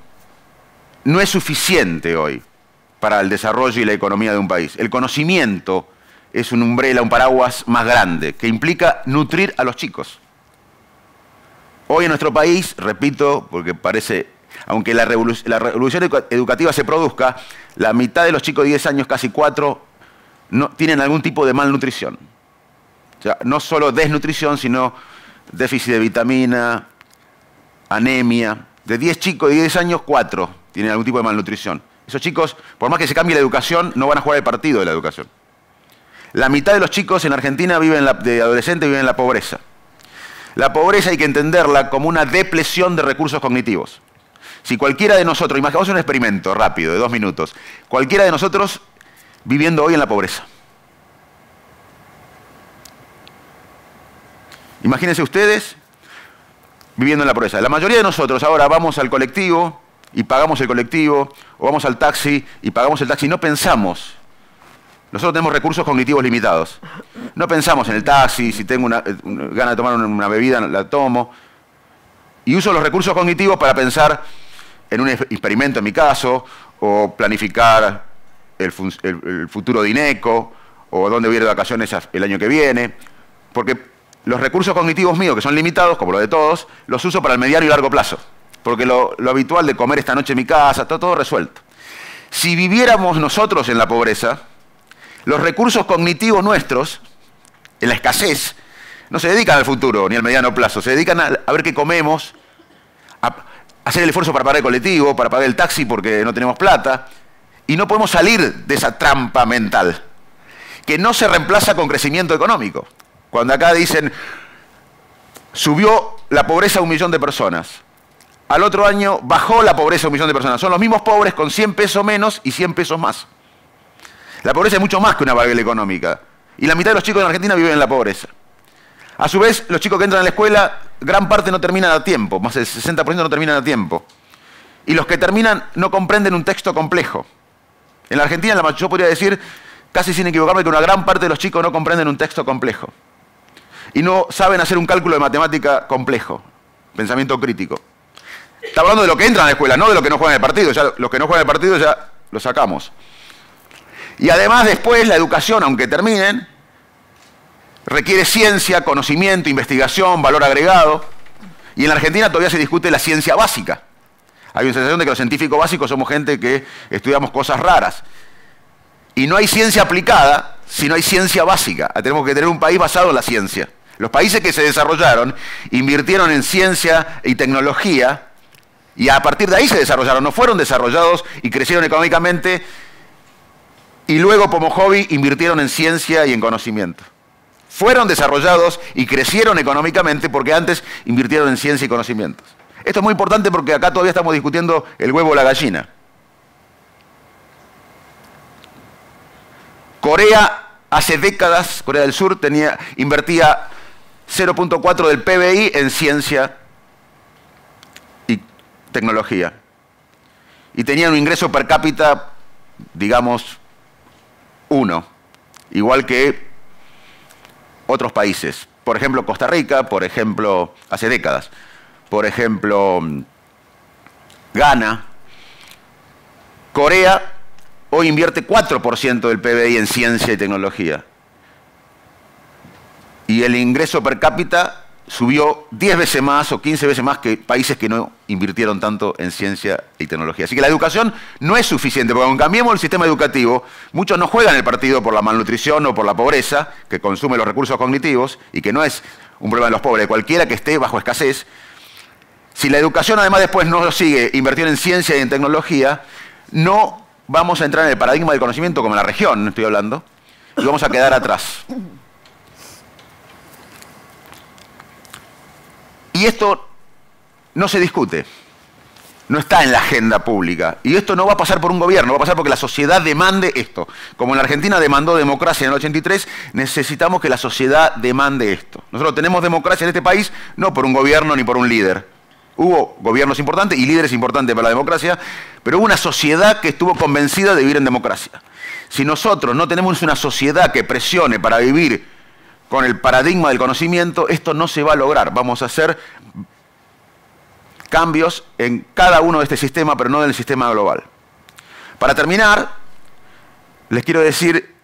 [SPEAKER 6] no es suficiente hoy para el desarrollo y la economía de un país. El conocimiento es un umbrella, un paraguas más grande, que implica nutrir a los chicos. Hoy en nuestro país, repito, porque parece, aunque la revolución educativa se produzca, la mitad de los chicos de 10 años, casi 4, no, tienen algún tipo de malnutrición. O sea, no solo desnutrición, sino déficit de vitamina, anemia. De 10 chicos de 10 años, 4 tienen algún tipo de malnutrición. Esos chicos, por más que se cambie la educación, no van a jugar el partido de la educación. La mitad de los chicos en Argentina de adolescentes viven en la pobreza. La pobreza hay que entenderla como una depleción de recursos cognitivos. Si cualquiera de nosotros, imaginemos un experimento rápido de 2 minutos, cualquiera de nosotros viviendo hoy en la pobreza. Imagínense ustedes viviendo en la pobreza. La mayoría de nosotros ahora vamos al colectivo y pagamos el colectivo, o vamos al taxi y pagamos el taxi. No pensamos. Nosotros tenemos recursos cognitivos limitados. No pensamos en el taxi, si tengo ganas de tomar una bebida, la tomo. Y uso los recursos cognitivos para pensar en un experimento, en mi caso, o planificar el futuro de INECO, o dónde voy a ir de vacaciones el año que viene. Porque los recursos cognitivos míos, que son limitados, como los de todos, los uso para el mediano y largo plazo. Porque lo habitual de comer esta noche en mi casa, está todo resuelto. Si viviéramos nosotros en la pobreza, los recursos cognitivos nuestros, en la escasez, no se dedican al futuro ni al mediano plazo, se dedican a ver qué comemos, a hacer el esfuerzo para pagar el colectivo, para pagar el taxi porque no tenemos plata, y no podemos salir de esa trampa mental, que no se reemplaza con crecimiento económico. Cuando acá dicen, subió la pobreza a 1 millón de personas, al otro año bajó la pobreza a 1 millón de personas, son los mismos pobres con 100 pesos menos y 100 pesos más. La pobreza es mucho más que una variable económica. Y la mitad de los chicos en Argentina viven en la pobreza. A su vez, los chicos que entran a la escuela, gran parte no terminan a tiempo. Más del 60% no terminan a tiempo. Y los que terminan no comprenden un texto complejo. En la Argentina, yo podría decir, casi sin equivocarme, que una gran parte de los chicos no comprenden un texto complejo. Y no saben hacer un cálculo de matemática complejo. Pensamiento crítico. Está hablando de lo que entran a la escuela, no de lo que no juegan el partido. Ya, los que no juegan el partido ya lo sacamos. Y además después la educación, aunque terminen, requiere ciencia, conocimiento, investigación, valor agregado. Y en la Argentina todavía se discute la ciencia básica. Hay una sensación de que los científicos básicos somos gente que estudiamos cosas raras. Y no hay ciencia aplicada si no hay ciencia básica. Tenemos que tener un país basado en la ciencia. Los países que se desarrollaron invirtieron en ciencia y tecnología y a partir de ahí se desarrollaron. No fueron desarrollados y crecieron económicamente y luego como hobby invirtieron en ciencia y en conocimiento. Fueron desarrollados y crecieron económicamente porque antes invirtieron en ciencia y conocimientos. Esto es muy importante porque acá todavía estamos discutiendo el huevo o la gallina. Corea hace décadas, Corea del Sur, invertía 0.4 del PBI en ciencia y tecnología. Y tenía un ingreso per cápita, digamos, 1, igual que otros países. Por ejemplo, Costa Rica, por ejemplo, hace décadas. Por ejemplo, Ghana. Corea hoy invierte 4% del PBI en ciencia y tecnología. Y el ingreso per cápita subió 10 veces más o 15 veces más que países que no invirtieron tanto en ciencia y tecnología. Así que la educación no es suficiente, porque aunque cambiemos el sistema educativo, muchos no juegan el partido por la malnutrición o por la pobreza, que consume los recursos cognitivos, y que no es un problema de los pobres, cualquiera que esté bajo escasez. Si la educación además después no sigue invirtiendo en ciencia y en tecnología, no vamos a entrar en el paradigma del conocimiento como en la región, estoy hablando, y vamos a quedar atrás. Y esto no se discute, no está en la agenda pública. Y esto no va a pasar por un gobierno, va a pasar porque la sociedad demande esto. Como en la Argentina demandó democracia en el 83, necesitamos que la sociedad demande esto. Nosotros tenemos democracia en este país no por un gobierno ni por un líder. Hubo gobiernos importantes y líderes importantes para la democracia, pero hubo una sociedad que estuvo convencida de vivir en democracia. Si nosotros no tenemos una sociedad que presione para vivir con el paradigma del conocimiento, esto no se va a lograr. Vamos a ser cambios en cada uno de este sistema, pero no del sistema global. Para terminar, les quiero decir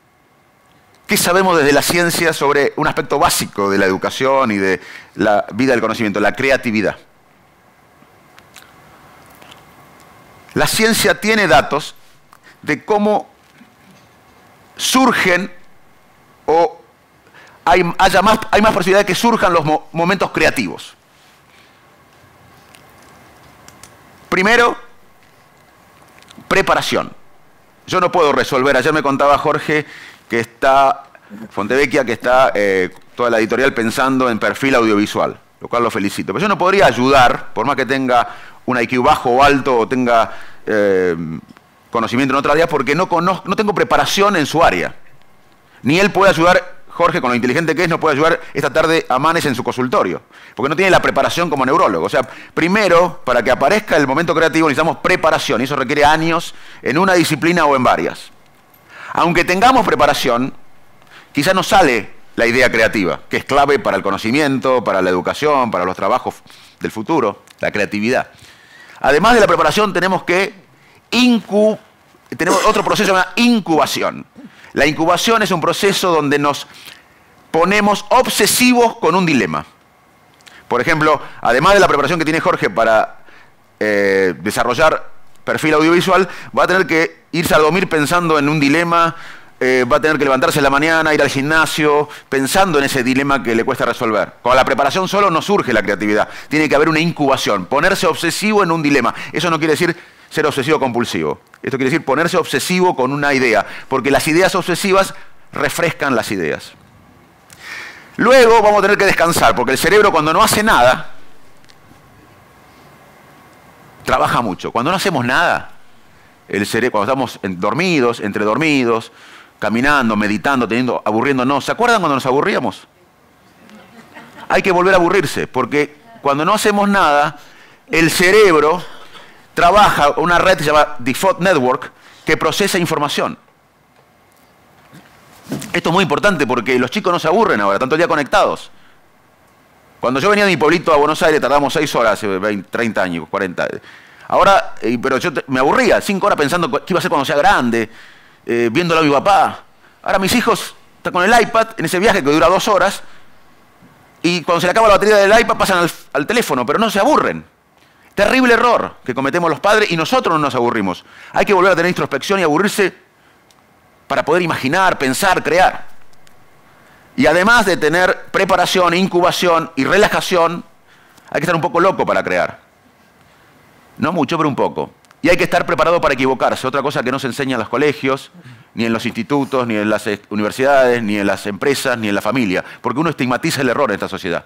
[SPEAKER 6] qué sabemos desde la ciencia sobre un aspecto básico de la educación y de la vida del conocimiento, la creatividad. La ciencia tiene datos de cómo surgen o hay más posibilidad de que surjan los momentos creativos. Primero, preparación. Yo no puedo resolver, ayer me contaba Jorge que está, Fontevecchia, que está toda la editorial pensando en perfil audiovisual, lo cual lo felicito. Pero yo no podría ayudar, por más que tenga un IQ bajo o alto o tenga conocimiento en otra área, porque no tengo preparación en su área. Ni él puede ayudar, Jorge, con lo inteligente que es, no puede ayudar esta tarde a Manes en su consultorio, porque no tiene la preparación como neurólogo. O sea, primero, para que aparezca el momento creativo necesitamos preparación, y eso requiere años en una disciplina o en varias. Aunque tengamos preparación, quizás no sale la idea creativa, que es clave para el conocimiento, para la educación, para los trabajos del futuro, la creatividad. Además de la preparación, tenemos otro proceso llamado incubación. La incubación es un proceso donde nos ponemos obsesivos con un dilema. Por ejemplo, además de la preparación que tiene Jorge para desarrollar perfil audiovisual, va a tener que irse a dormir pensando en un dilema, va a tener que levantarse en la mañana, ir al gimnasio, pensando en ese dilema que le cuesta resolver. Con la preparación solo no surge la creatividad. Tiene que haber una incubación, ponerse obsesivo en un dilema. Eso no quiere decir ser obsesivo compulsivo. Esto quiere decir ponerse obsesivo con una idea, porque las ideas obsesivas refrescan las ideas. Luego vamos a tener que descansar, porque el cerebro cuando no hace nada, trabaja mucho. Cuando no hacemos nada, el cerebro, cuando estamos dormidos, entre dormidos, caminando, meditando, aburriéndonos. ¿Se acuerdan cuando nos aburríamos? Hay que volver a aburrirse, porque cuando no hacemos nada, el cerebro trabaja una red que se llama Default Network, que procesa información. Esto es muy importante porque los chicos no se aburren ahora, tanto el día conectados. Cuando yo venía de mi pueblito a Buenos Aires tardamos 6 horas, hace 20, 30 años, 40. Ahora, pero yo me aburría, 5 horas pensando qué iba a hacer cuando sea grande, viéndolo a mi papá. Ahora mis hijos están con el iPad en ese viaje que dura 2 horas y cuando se le acaba la batería del iPad pasan al teléfono, pero no se aburren. Terrible error que cometemos los padres y nosotros no nos aburrimos. Hay que volver a tener introspección y aburrirse para poder imaginar, pensar, crear. Y además de tener preparación, incubación y relajación, hay que estar un poco loco para crear. No mucho, pero un poco. Y hay que estar preparado para equivocarse. Otra cosa que no se enseña en los colegios, ni en los institutos, ni en las universidades, ni en las empresas, ni en la familia. Porque uno estigmatiza el error en esta sociedad.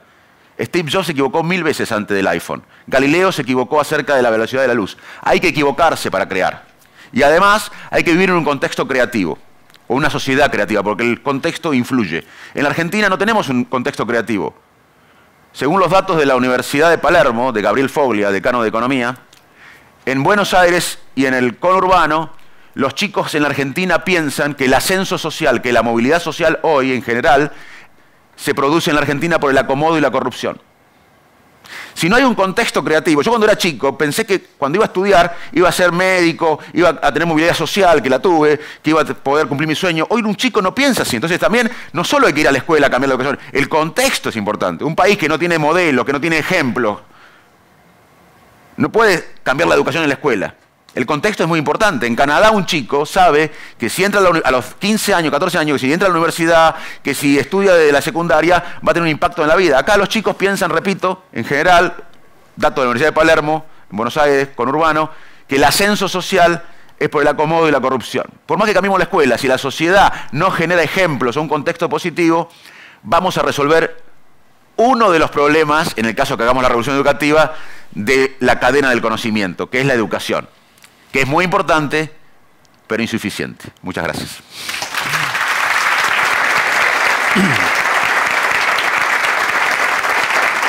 [SPEAKER 6] Steve Jobs se equivocó 1000 veces antes del iPhone. Galileo se equivocó acerca de la velocidad de la luz. Hay que equivocarse para crear. Y además hay que vivir en un contexto creativo. O una sociedad creativa, porque el contexto influye. En la Argentina no tenemos un contexto creativo. Según los datos de la Universidad de Palermo, de Gabriel Foglia, decano de Economía, en Buenos Aires y en el conurbano, los chicos en la Argentina piensan que el ascenso social, que la movilidad social hoy en general, se produce en la Argentina por el acomodo y la corrupción. Si no hay un contexto creativo, yo cuando era chico pensé que cuando iba a estudiar iba a ser médico, iba a tener movilidad social, que la tuve, que iba a poder cumplir mi sueño. Hoy un chico no piensa así, entonces también no solo hay que ir a la escuela a cambiar la educación, el contexto es importante. Un país que no tiene modelo, que no tiene ejemplos, no puede cambiar la educación en la escuela. El contexto es muy importante. En Canadá un chico sabe que si entra a los 15 años, 14 años, que si entra a la universidad, que si estudia de la secundaria, va a tener un impacto en la vida. Acá los chicos piensan, repito, en general, datos de la Universidad de Palermo, en Buenos Aires, conurbano, que el ascenso social es por el acomodo y la corrupción. Por más que cambiemos la escuela, si la sociedad no genera ejemplos o un contexto positivo, vamos a resolver uno de los problemas, en el caso que hagamos la revolución educativa, de la cadena del conocimiento, que es la educación. Que es muy importante, pero insuficiente. Muchas gracias.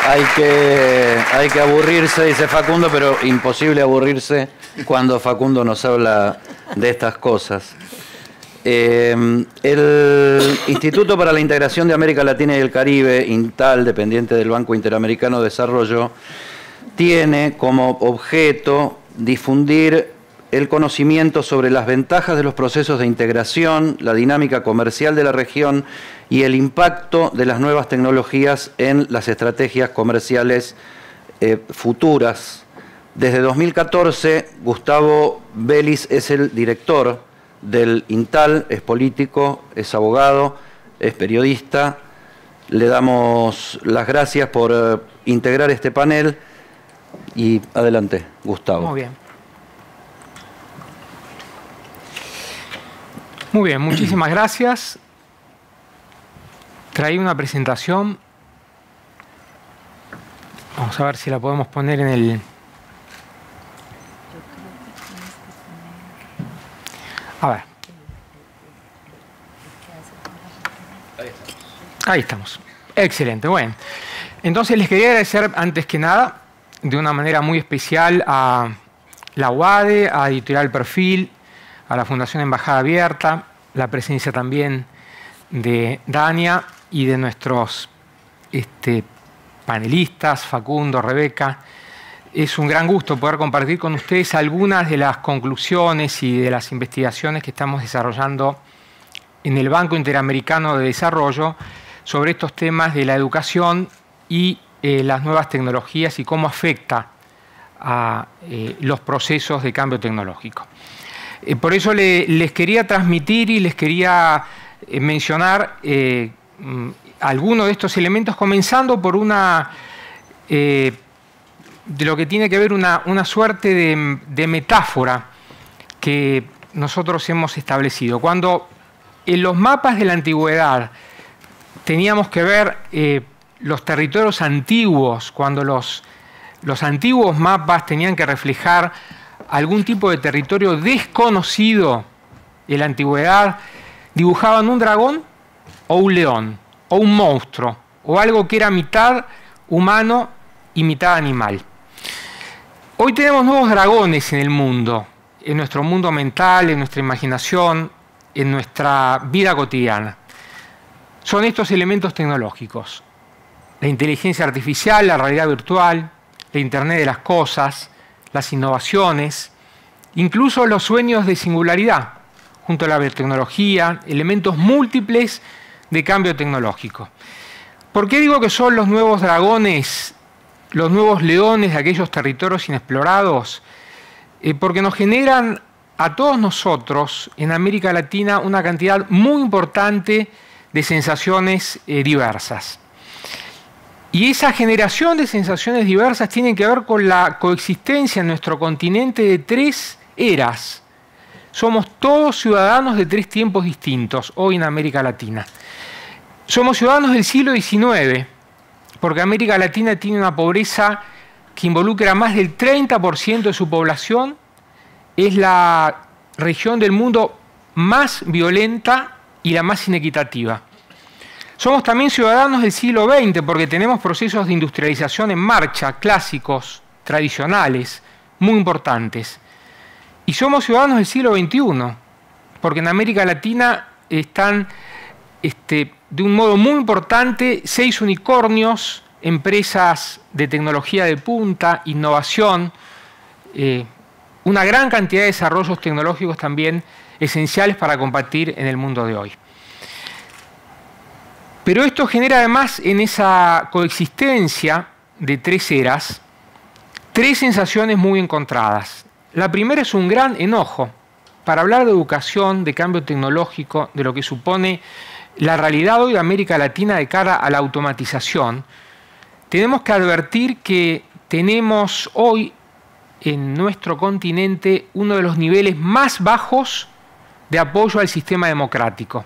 [SPEAKER 1] Hay que aburrirse, dice Facundo, pero imposible aburrirse cuando Facundo nos habla de estas cosas. El Instituto para la Integración de América Latina y el Caribe, INTAL, dependiente del Banco Interamericano de Desarrollo, tiene como objeto difundir el conocimiento sobre las ventajas de los procesos de integración, la dinámica comercial de la región y el impacto de las nuevas tecnologías en las estrategias comerciales futuras. Desde 2014, Gustavo Vélez es el director del INTAL, es político, es abogado, es periodista. Le damos las gracias por integrar este panel y adelante, Gustavo.
[SPEAKER 7] Muy bien. Muy bien, muchísimas gracias. Traí una presentación. Vamos a ver si la podemos poner en el... A ver. Ahí estamos. Excelente, bueno. Entonces les quería agradecer antes que nada, de una manera muy especial, a la UADE, a Editorial Perfil, a la Fundación Embajada Abierta, la presencia también de Dania y de nuestros panelistas, Facundo, Rebeca. Es un gran gusto poder compartir con ustedes algunas de las conclusiones y de las investigaciones que estamos desarrollando en el Banco Interamericano de Desarrollo sobre estos temas de la educación y las nuevas tecnologías y cómo afecta a los procesos de cambio tecnológico. Por eso les quería transmitir y les quería mencionar algunos de estos elementos, comenzando por de lo que tiene que ver una suerte de metáfora que nosotros hemos establecido. Cuando en los mapas de la antigüedad teníamos que ver los territorios antiguos, cuando los antiguos mapas tenían que reflejar algún tipo de territorio desconocido en la antigüedad, dibujaban un dragón o un león, o un monstruo, o algo que era mitad humano y mitad animal. Hoy tenemos nuevos dragones en el mundo, en nuestro mundo mental, en nuestra imaginación, en nuestra vida cotidiana. Son estos elementos tecnológicos: la inteligencia artificial, la realidad virtual, la Internet de las cosas, las innovaciones, incluso los sueños de singularidad, junto a la biotecnología, elementos múltiples de cambio tecnológico. ¿Por qué digo que son los nuevos dragones, los nuevos leones de aquellos territorios inexplorados? Porque nos generan a todos nosotros en América Latina una cantidad muy importante de sensaciones diversas. Y esa generación de sensaciones diversas tiene que ver con la coexistencia en nuestro continente de tres eras. Somos todos ciudadanos de tres tiempos distintos hoy en América Latina. Somos ciudadanos del siglo XIX, porque América Latina tiene una pobreza que involucra a más del 30% de su población. Es la región del mundo más violenta y la más inequitativa. Somos también ciudadanos del siglo XX porque tenemos procesos de industrialización en marcha, clásicos, tradicionales, muy importantes. Y somos ciudadanos del siglo XXI porque en América Latina están, de un modo muy importante, 6 unicornios, empresas de tecnología de punta, innovación, una gran cantidad de desarrollos tecnológicos también esenciales para combatir en el mundo de hoy. Pero esto genera además en esa coexistencia de tres eras, tres sensaciones muy encontradas. La primera es un gran enojo. Para hablar de educación, de cambio tecnológico, de lo que supone la realidad hoy de América Latina de cara a la automatización, tenemos que advertir que tenemos hoy en nuestro continente uno de los niveles más bajos de apoyo al sistema democrático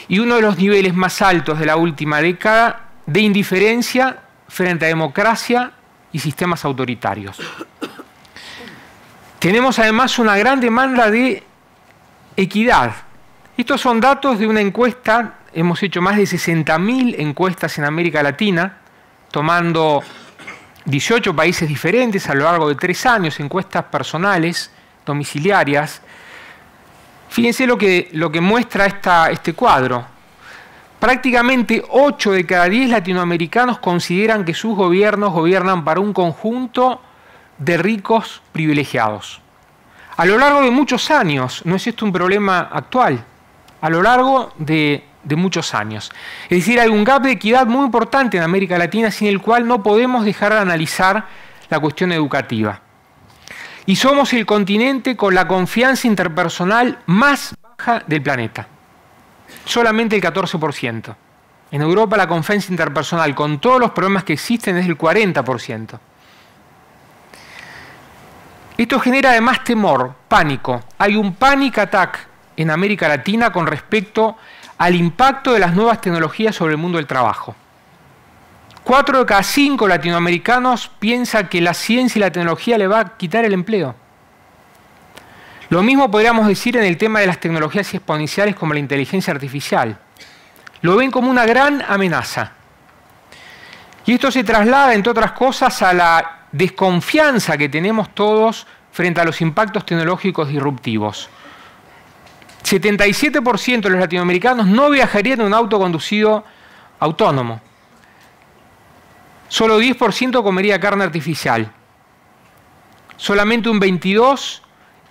[SPEAKER 7] y uno de los niveles más altos de la última década de indiferencia frente a democracia y sistemas autoritarios. Tenemos además una gran demanda de equidad. Estos son datos de una encuesta, hemos hecho más de 60.000 encuestas en América Latina, tomando 18 países diferentes a lo largo de 3 años, encuestas personales, domiciliarias. Fíjense lo que muestra este cuadro. prácticamente 8 de cada 10 latinoamericanos consideran que sus gobiernos gobiernan para un conjunto de ricos privilegiados. A lo largo de muchos años, no es esto un problema actual, a lo largo de muchos años. Es decir, hay un gap de equidad muy importante en América Latina sin el cual no podemos dejar de analizar la cuestión educativa. Y somos el continente con la confianza interpersonal más baja del planeta. Solamente el 14%. En Europa la confianza interpersonal, con todos los problemas que existen, es del 40%. Esto genera además temor, pánico. Hay un panic attack en América Latina con respecto al impacto de las nuevas tecnologías sobre el mundo del trabajo. 4 de cada 5 latinoamericanos piensan que la ciencia y la tecnología le va a quitar el empleo. Lo mismo podríamos decir en el tema de las tecnologías exponenciales como la inteligencia artificial. Lo ven como una gran amenaza. Y esto se traslada, entre otras cosas, a la desconfianza que tenemos todos frente a los impactos tecnológicos disruptivos. 77% de los latinoamericanos no viajarían en un auto conducido autónomo. Solo 10% comería carne artificial. Solamente un 22%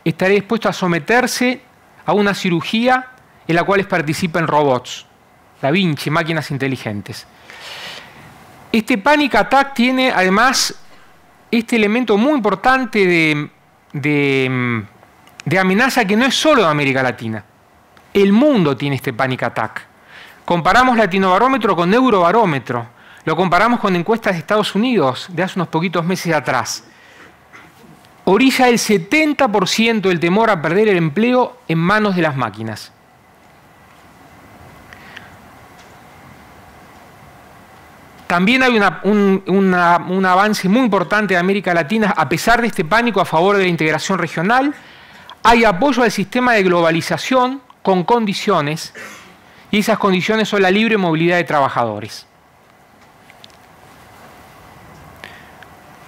[SPEAKER 7] estaría dispuesto a someterse a una cirugía en la cual participen robots, Da Vinci, máquinas inteligentes. Este panic attack tiene además este elemento muy importante de amenaza que no es solo de América Latina. El mundo tiene este panic attack. Comparamos Latinobarómetro con Eurobarómetro. Lo comparamos con encuestas de Estados Unidos de hace unos poquitos meses atrás. Orilla el 70% del temor a perder el empleo en manos de las máquinas. También hay un avance muy importante de América Latina, a pesar de este pánico a favor de la integración regional. Hay apoyo al sistema de globalización con condiciones, y esas condiciones son la libre movilidad de trabajadores.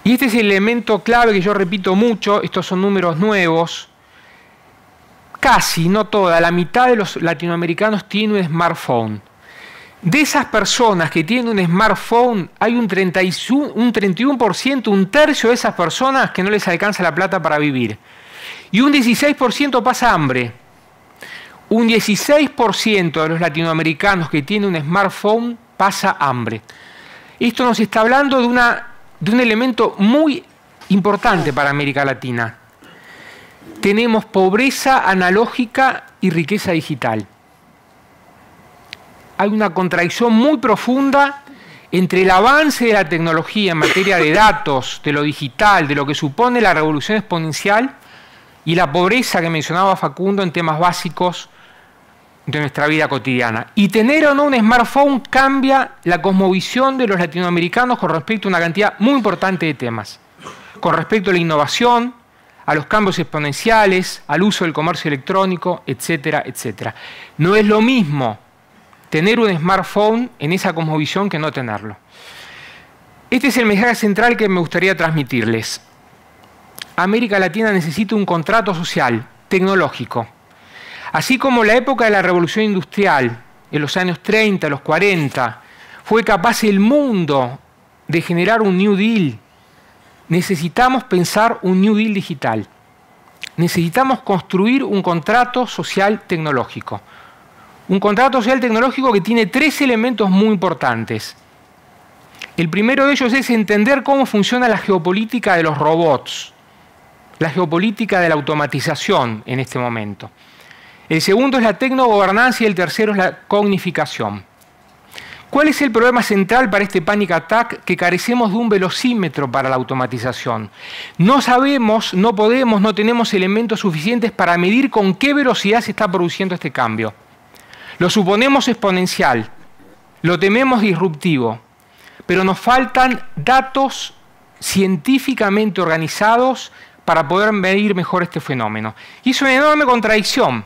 [SPEAKER 7] Y este es el elemento clave que yo repito mucho, estos son números nuevos. Casi, no toda, la mitad de los latinoamericanos tiene un smartphone. De esas personas que tienen un smartphone, hay un 31%, un tercio de esas personas que no les alcanza la plata para vivir. Y un 16% pasa hambre. Un 16% de los latinoamericanos que tienen un smartphone pasa hambre. Esto nos está hablando de un elemento muy importante para América Latina. Tenemos pobreza analógica y riqueza digital. Hay una contradicción muy profunda entre el avance de la tecnología en materia de datos, de lo digital, de lo que supone la revolución exponencial, y la pobreza que mencionaba Facundo en temas básicos de nuestra vida cotidiana. Y tener o no un smartphone cambia la cosmovisión de los latinoamericanos con respecto a una cantidad muy importante de temas. Con respecto a la innovación, a los cambios exponenciales, al uso del comercio electrónico, etcétera, etcétera. No es lo mismo tener un smartphone en esa cosmovisión que no tenerlo. Este es el mensaje central que me gustaría transmitirles. América Latina necesita un contrato social, tecnológico. Así como la época de la revolución industrial, en los años 30, los 40, fue capaz el mundo de generar un New Deal, necesitamos pensar un New Deal digital. Necesitamos construir un contrato social tecnológico. Un contrato social tecnológico que tiene 3 elementos muy importantes. El primero de ellos es entender cómo funciona la geopolítica de los robots, la geopolítica de la automatización en este momento. El segundo es la tecnogobernanza y el tercero es la cognificación. ¿Cuál es el problema central para este panic attack? Que carecemos de un velocímetro para la automatización. No sabemos, no podemos, no tenemos elementos suficientes para medir con qué velocidad se está produciendo este cambio. Lo suponemos exponencial, lo tememos disruptivo, pero nos faltan datos científicamente organizados para poder medir mejor este fenómeno. Y es una enorme contradicción.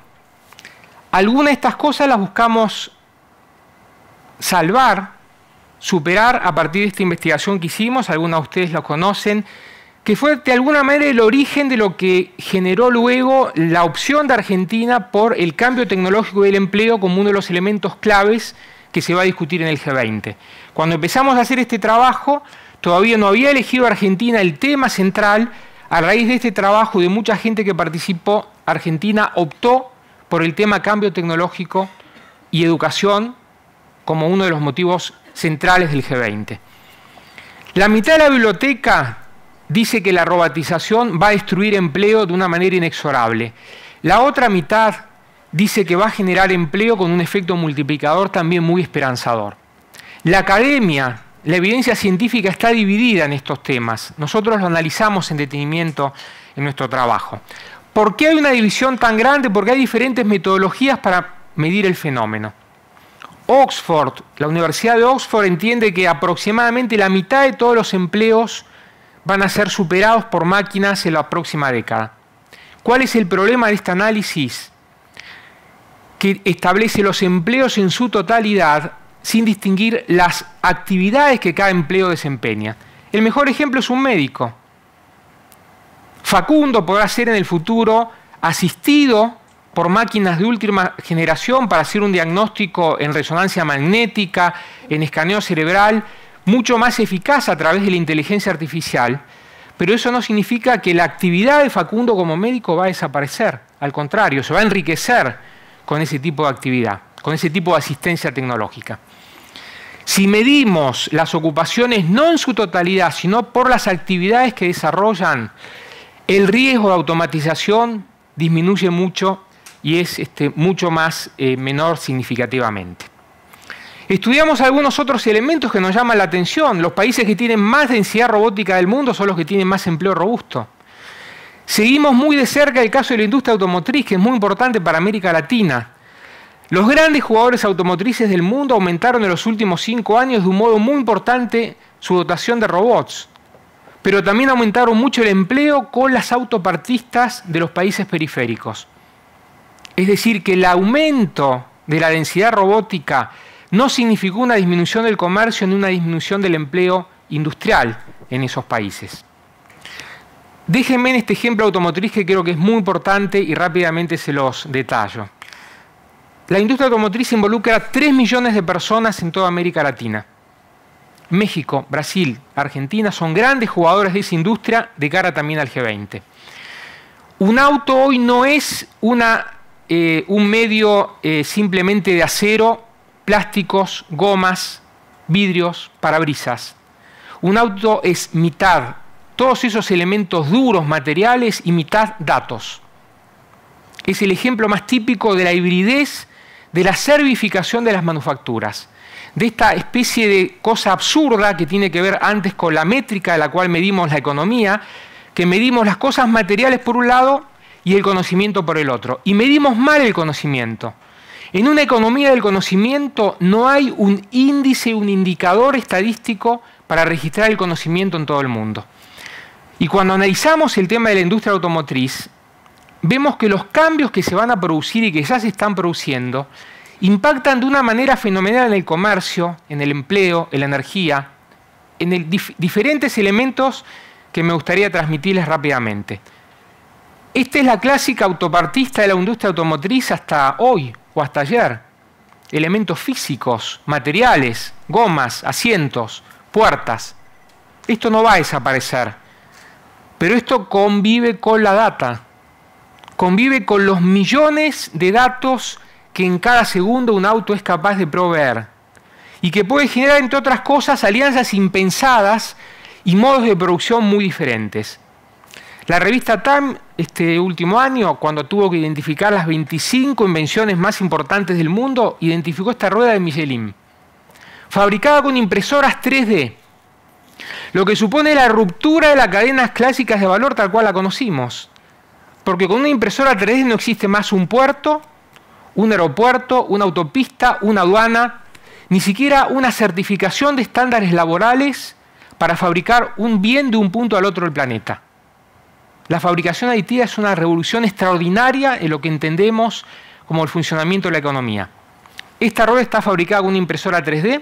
[SPEAKER 7] Algunas de estas cosas las buscamos salvar, superar a partir de esta investigación que hicimos, algunos de ustedes lo conocen, que fue de alguna manera el origen de lo que generó luego la opción de Argentina por el cambio tecnológico y el empleo como uno de los elementos claves que se va a discutir en el G20. Cuando empezamos a hacer este trabajo, todavía no había elegido Argentina el tema central. A raíz de este trabajo y de mucha gente que participó, Argentina optó por el tema cambio tecnológico y educación como uno de los motivos centrales del G20. La mitad de la biblioteca dice que la robotización va a destruir empleo de una manera inexorable. La otra mitad dice que va a generar empleo con un efecto multiplicador también muy esperanzador. La academia, la evidencia científica está dividida en estos temas. Nosotros lo analizamos en detenimiento en nuestro trabajo. ¿Por qué hay una división tan grande? Porque hay diferentes metodologías para medir el fenómeno. Oxford, la Universidad de Oxford entiende que aproximadamente la mitad de todos los empleos van a ser superados por máquinas en la próxima década. ¿Cuál es el problema de este análisis? Que establece los empleos en su totalidad sin distinguir las actividades que cada empleo desempeña. El mejor ejemplo es un médico. Facundo podrá ser en el futuro asistido por máquinas de última generación para hacer un diagnóstico en resonancia magnética, en escaneo cerebral, mucho más eficaz a través de la inteligencia artificial, pero eso no significa que la actividad de Facundo como médico va a desaparecer. Al contrario, se va a enriquecer con ese tipo de actividad, con ese tipo de asistencia tecnológica. Si medimos las ocupaciones no en su totalidad, sino por las actividades que desarrollan, el riesgo de automatización disminuye mucho y es mucho más menor significativamente. Estudiamos algunos otros elementos que nos llaman la atención. Los países que tienen más densidad robótica del mundo son los que tienen más empleo robusto. Seguimos muy de cerca el caso de la industria automotriz, que es muy importante para América Latina. Los grandes jugadores automotrices del mundo aumentaron en los últimos 5 años de un modo muy importante su dotación de robots, pero también aumentaron mucho el empleo con las autopartistas de los países periféricos. Es decir, que el aumento de la densidad robótica no significó una disminución del comercio ni una disminución del empleo industrial en esos países. Déjenme en este ejemplo automotriz que creo que es muy importante y rápidamente se los detallo. La industria automotriz involucra a 3 millones de personas en toda América Latina. México, Brasil, Argentina son grandes jugadores de esa industria de cara también al G20. Un auto hoy no es un medio simplemente de acero, plásticos, gomas, vidrios, parabrisas. Un auto es mitad todos esos elementos duros, materiales, y mitad datos. Es el ejemplo más típico de la hibridez, de la servificación de las manufacturas, de esta especie de cosa absurda que tiene que ver antes con la métrica de la cual medimos la economía, que medimos las cosas materiales por un lado y el conocimiento por el otro. Y medimos mal el conocimiento. En una economía del conocimiento no hay un índice, un indicador estadístico para registrar el conocimiento en todo el mundo. Y cuando analizamos el tema de la industria automotriz, vemos que los cambios que se van a producir y que ya se están produciendo impactan de una manera fenomenal en el comercio, en el empleo, en la energía, en diferentes elementos que me gustaría transmitirles rápidamente. Esta es la clásica autopartista de la industria automotriz hasta hoy o hasta ayer. Elementos físicos, materiales, gomas, asientos, puertas. Esto no va a desaparecer, pero esto convive con la data. Convive con los millones de datos que en cada segundo un auto es capaz de proveer y que puede generar, entre otras cosas, alianzas impensadas y modos de producción muy diferentes. La revista Time, este último año, cuando tuvo que identificar las 25 invenciones más importantes del mundo, identificó esta rueda de Michelin, fabricada con impresoras 3D, lo que supone la ruptura de las cadenas clásicas de valor tal cual la conocimos. Porque con una impresora 3D no existe más un puerto, un aeropuerto, una autopista, una aduana, ni siquiera una certificación de estándares laborales para fabricar un bien de un punto al otro del planeta. La fabricación aditiva es una revolución extraordinaria en lo que entendemos como el funcionamiento de la economía. Esta rueda está fabricada con una impresora 3D,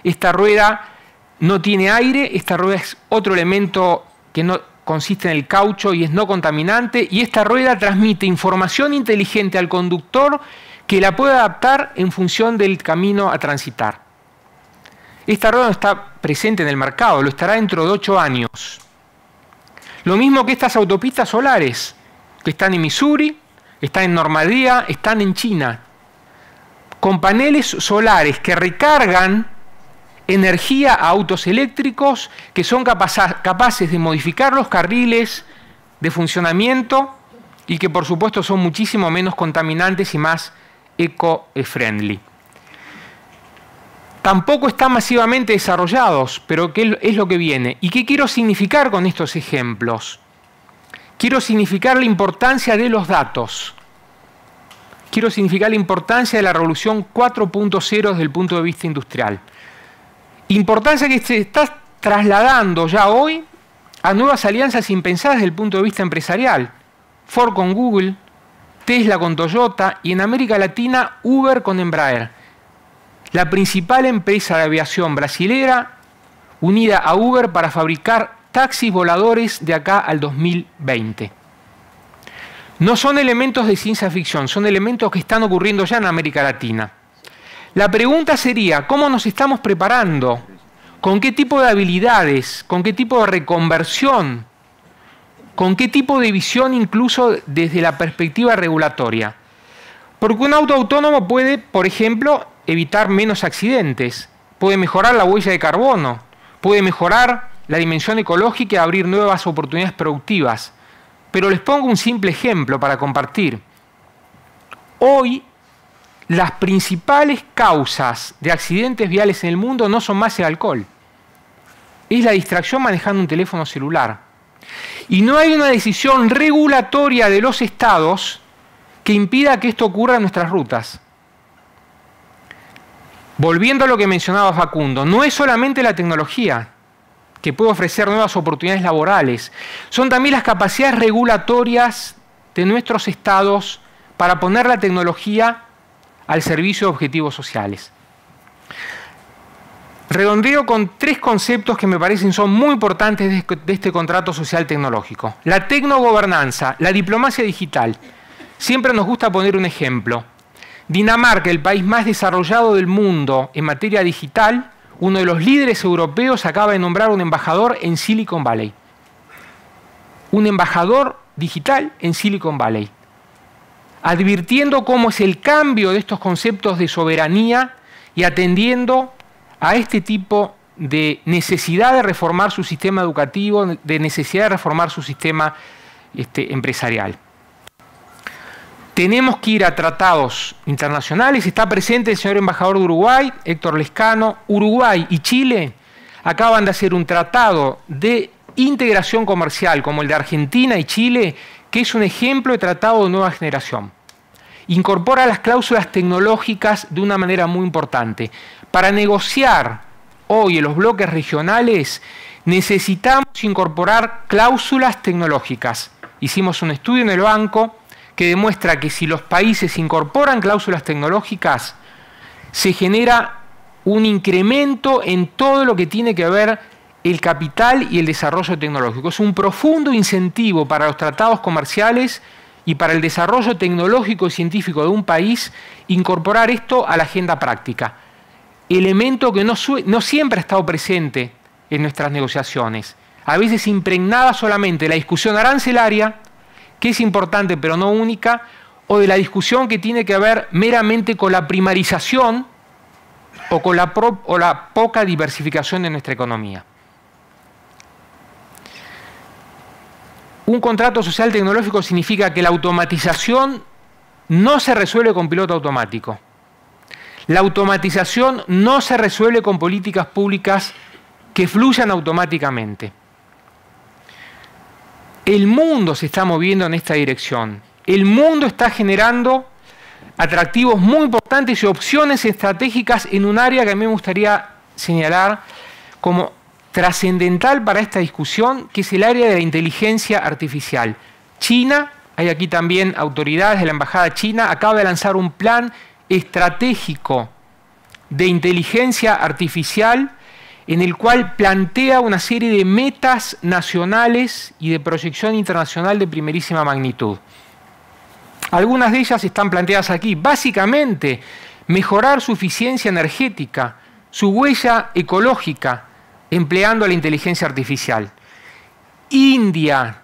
[SPEAKER 7] esta rueda no tiene aire, esta rueda es otro elemento que no consiste en el caucho y es no contaminante, y esta rueda transmite información inteligente al conductor que la pueda adaptar en función del camino a transitar. Esta rueda no está presente en el mercado, lo estará dentro de 8 años. Lo mismo que estas autopistas solares, que están en Missouri, están en Normandía, están en China, con paneles solares que recargan energía a autos eléctricos, que son capaces de modificar los carriles de funcionamiento y que por supuesto son muchísimo menos contaminantes y más eco-friendly. Tampoco están masivamente desarrollados, pero ¿qué es lo que viene? ¿Y qué quiero significar con estos ejemplos? Quiero significar la importancia de los datos. Quiero significar la importancia de la revolución 4.0 desde el punto de vista industrial. Importancia que se está trasladando ya hoy a nuevas alianzas impensadas desde el punto de vista empresarial. Ford con Google, Tesla con Toyota y en América Latina Uber con Embraer. La principal empresa de aviación brasilera unida a Uber para fabricar taxis voladores de acá al 2020. No son elementos de ciencia ficción, son elementos que están ocurriendo ya en América Latina. La pregunta sería, ¿cómo nos estamos preparando? ¿Con qué tipo de habilidades? ¿Con qué tipo de reconversión? ¿Con qué tipo de visión incluso desde la perspectiva regulatoria? Porque un auto autónomo puede, por ejemplo, evitar menos accidentes, puede mejorar la huella de carbono, puede mejorar la dimensión ecológica y abrir nuevas oportunidades productivas. Pero les pongo un simple ejemplo para compartir. Hoy, las principales causas de accidentes viales en el mundo no son más el alcohol. Es la distracción manejando un teléfono celular. Y no hay una decisión regulatoria de los estados que impida que esto ocurra en nuestras rutas. Volviendo a lo que mencionaba Facundo, no es solamente la tecnología que puede ofrecer nuevas oportunidades laborales, son también las capacidades regulatorias de nuestros estados para poner la tecnología al servicio de objetivos sociales. Redondeo con 3 conceptos que me parecen son muy importantes de este contrato social tecnológico. La tecnogobernanza, la diplomacia digital. Siempre nos gusta poner un ejemplo. Dinamarca, el país más desarrollado del mundo en materia digital, uno de los líderes europeos acaba de nombrar un embajador en Silicon Valley. Un embajador digital en Silicon Valley. Advirtiendo cómo es el cambio de estos conceptos de soberanía y atendiendo a este tipo de necesidad de reformar su sistema educativo, de necesidad de reformar su sistema empresarial. Tenemos que ir a tratados internacionales. Está presente el señor embajador de Uruguay, Héctor Lescano. Uruguay y Chile acaban de hacer un tratado de integración comercial como el de Argentina y Chile, que es un ejemplo de tratado de nueva generación. Incorpora las cláusulas tecnológicas de una manera muy importante. Para negociar hoy en los bloques regionales necesitamos incorporar cláusulas tecnológicas. Hicimos un estudio en el banco que demuestra que si los países incorporan cláusulas tecnológicas, se genera un incremento en todo lo que tiene que ver el capital y el desarrollo tecnológico. Es un profundo incentivo para los tratados comerciales y para el desarrollo tecnológico y científico de un país incorporar esto a la agenda práctica. Elemento que no siempre ha estado presente en nuestras negociaciones. A veces impregnada solamente de la discusión arancelaria, que es importante pero no única, o de la discusión que tiene que ver meramente con la primarización o con la poca diversificación de nuestra economía. Un contrato social tecnológico significa que la automatización no se resuelve con piloto automático. La automatización no se resuelve con políticas públicas que fluyan automáticamente. El mundo se está moviendo en esta dirección. El mundo está generando atractivos muy importantes y opciones estratégicas en un área que a mí me gustaría señalar como trascendental para esta discusión, que es el área de la inteligencia artificial. China, hay aquí también autoridades de la Embajada China, acaba de lanzar un plan estratégico de inteligencia artificial en el cual plantea una serie de metas nacionales y de proyección internacional de primerísima magnitud. Algunas de ellas están planteadas aquí. Básicamente, mejorar su eficiencia energética, su huella ecológica, empleando la inteligencia artificial. India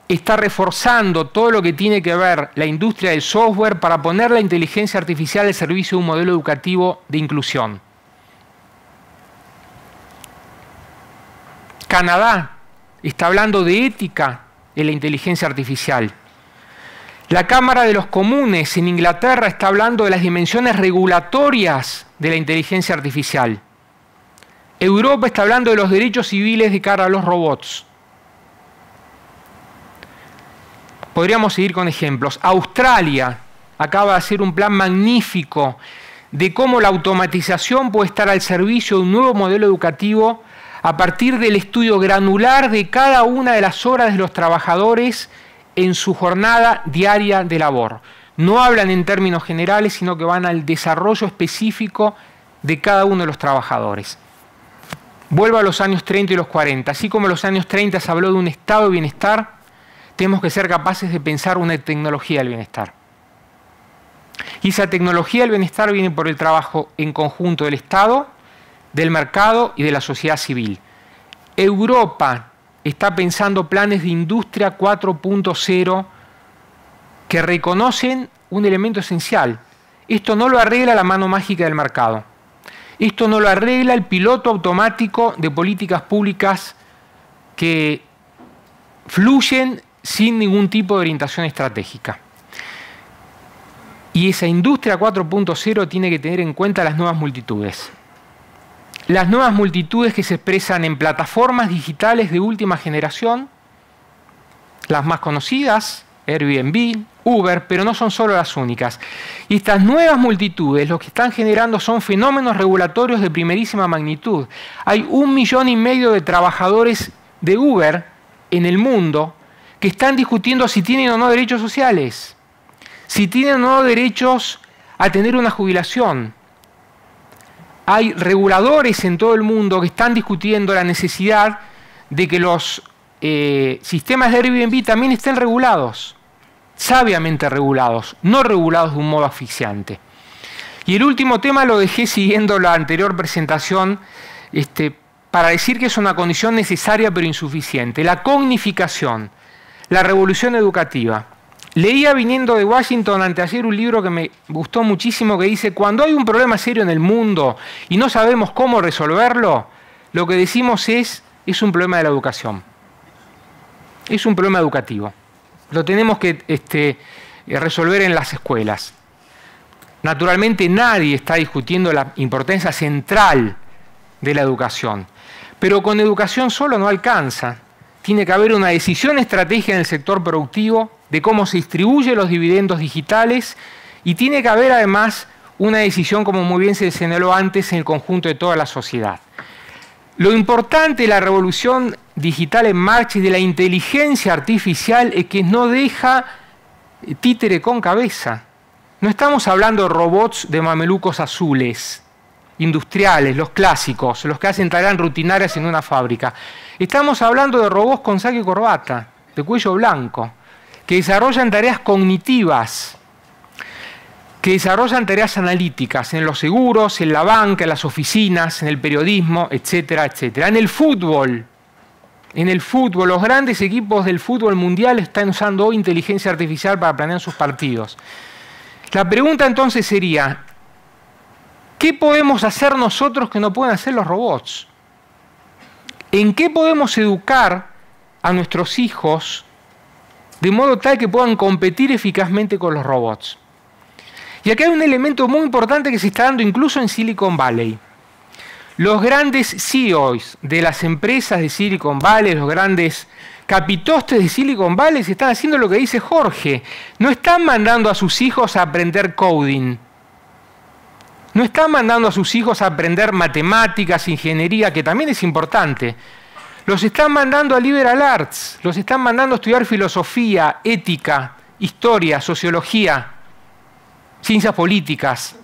[SPEAKER 7] está reforzando todo lo que tiene que ver la industria del software para poner la inteligencia artificial al servicio de un modelo educativo de inclusión. Canadá está hablando de ética en la inteligencia artificial. La Cámara de los Comunes en Inglaterra está hablando de las dimensiones regulatorias de la inteligencia artificial. Europa está hablando de los derechos civiles de cara a los robots. Podríamos seguir con ejemplos. Australia acaba de hacer un plan magnífico de cómo la automatización puede estar al servicio de un nuevo modelo educativo a partir del estudio granular de cada una de las horas de los trabajadores en su jornada diaria de labor. No hablan en términos generales, sino que van al desarrollo específico de cada uno de los trabajadores. Vuelvo a los años 30 y los 40. Así como en los años 30 se habló de un estado de bienestar, tenemos que ser capaces de pensar una tecnología del bienestar. Y esa tecnología del bienestar viene por el trabajo en conjunto del Estado, del mercado y de la sociedad civil. Europa está pensando planes de industria 4.0 que reconocen un elemento esencial. Esto no lo arregla la mano mágica del mercado. Esto no lo arregla el piloto automático de políticas públicas que fluyen sin ningún tipo de orientación estratégica. Y esa industria 4.0 tiene que tener en cuenta las nuevas multitudes. Las nuevas multitudes que se expresan en plataformas digitales de última generación, las más conocidas, Airbnb, Uber, pero no son solo las únicas. Y estas nuevas multitudes lo que están generando son fenómenos regulatorios de primerísima magnitud. Hay 1,5 millones de trabajadores de Uber en el mundo que están discutiendo si tienen o no derechos sociales, si tienen o no derechos a tener una jubilación. Hay reguladores en todo el mundo que están discutiendo la necesidad de que los sistemas de Airbnb también estén regulados, sabiamente regulados, no regulados de un modo asfixiante. Y el último tema lo dejé siguiendo la anterior presentación para decir que es una condición necesaria pero insuficiente. La cognificación, la revolución educativa. Leía viniendo de Washington anteayer un libro que me gustó muchísimo que dice: cuando hay un problema serio en el mundo y no sabemos cómo resolverlo, lo que decimos es un problema de la educación. Es un problema educativo. Lo tenemos que resolver en las escuelas. Naturalmente nadie está discutiendo la importancia central de la educación, pero con educación solo no alcanza. Tiene que haber una decisión estratégica en el sector productivo de cómo se distribuyen los dividendos digitales y tiene que haber además una decisión, como muy bien se señaló antes, en el conjunto de toda la sociedad. Lo importante de la revolución digital en marcha y de la inteligencia artificial es que no deja títere con cabeza. No estamos hablando de robots de mamelucos azules, industriales, los clásicos, los que hacen tareas rutinarias en una fábrica. Estamos hablando de robots con saco y corbata, de cuello blanco, que desarrollan tareas cognitivas, que desarrollan tareas analíticas en los seguros, en la banca, en las oficinas, en el periodismo, etcétera, etcétera. En el fútbol, los grandes equipos del fútbol mundial están usando hoy inteligencia artificial para planear sus partidos. La pregunta entonces sería: ¿qué podemos hacer nosotros que no pueden hacer los robots? ¿En qué podemos educar a nuestros hijos de modo tal que puedan competir eficazmente con los robots? Y acá hay un elemento muy importante que se está dando incluso en Silicon Valley. Los grandes CEOs de las empresas de Silicon Valley, los grandes capitostes de Silicon Valley, se están haciendo lo que dice Jorge. No están mandando a sus hijos a aprender coding. No están mandando a sus hijos a aprender matemáticas, ingeniería, que también es importante. Los están mandando a liberal arts, los están mandando a estudiar filosofía, ética, historia, sociología, ciencias políticas.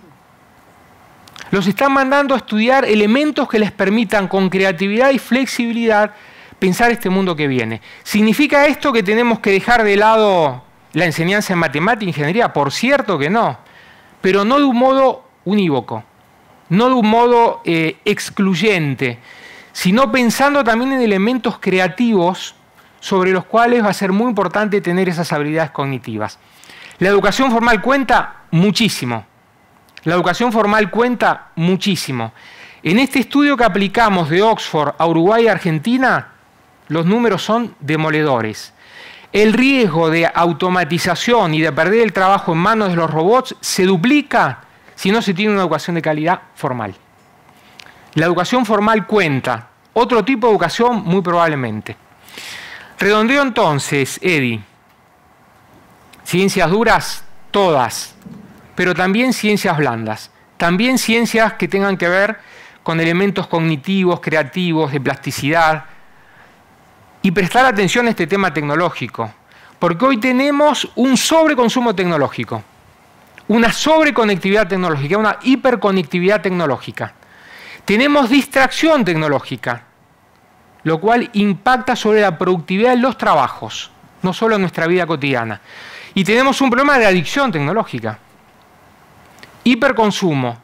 [SPEAKER 7] Los están mandando a estudiar elementos que les permitan con creatividad y flexibilidad pensar este mundo que viene. ¿Significa esto que tenemos que dejar de lado la enseñanza en matemática e ingeniería? Por cierto que no, pero no de un modo unívoco, no de un modo excluyente, sino pensando también en elementos creativos sobre los cuales va a ser muy importante tener esas habilidades cognitivas. La educación formal cuenta muchísimo. La educación formal cuenta muchísimo. En este estudio que aplicamos de Oxford a Uruguay y Argentina, los números son demoledores. El riesgo de automatización y de perder el trabajo en manos de los robots se duplica si no se tiene una educación de calidad formal. La educación formal cuenta. Otro tipo de educación, muy probablemente. Redondeo entonces, Eddie. Ciencias duras, todas, pero también ciencias blandas. También ciencias que tengan que ver con elementos cognitivos, creativos, de plasticidad. Y prestar atención a este tema tecnológico, porque hoy tenemos un sobreconsumo tecnológico, una sobreconectividad tecnológica, una hiperconectividad tecnológica. Tenemos distracción tecnológica, lo cual impacta sobre la productividad de los trabajos, no solo en nuestra vida cotidiana. Y tenemos un problema de adicción tecnológica. Hiperconsumo,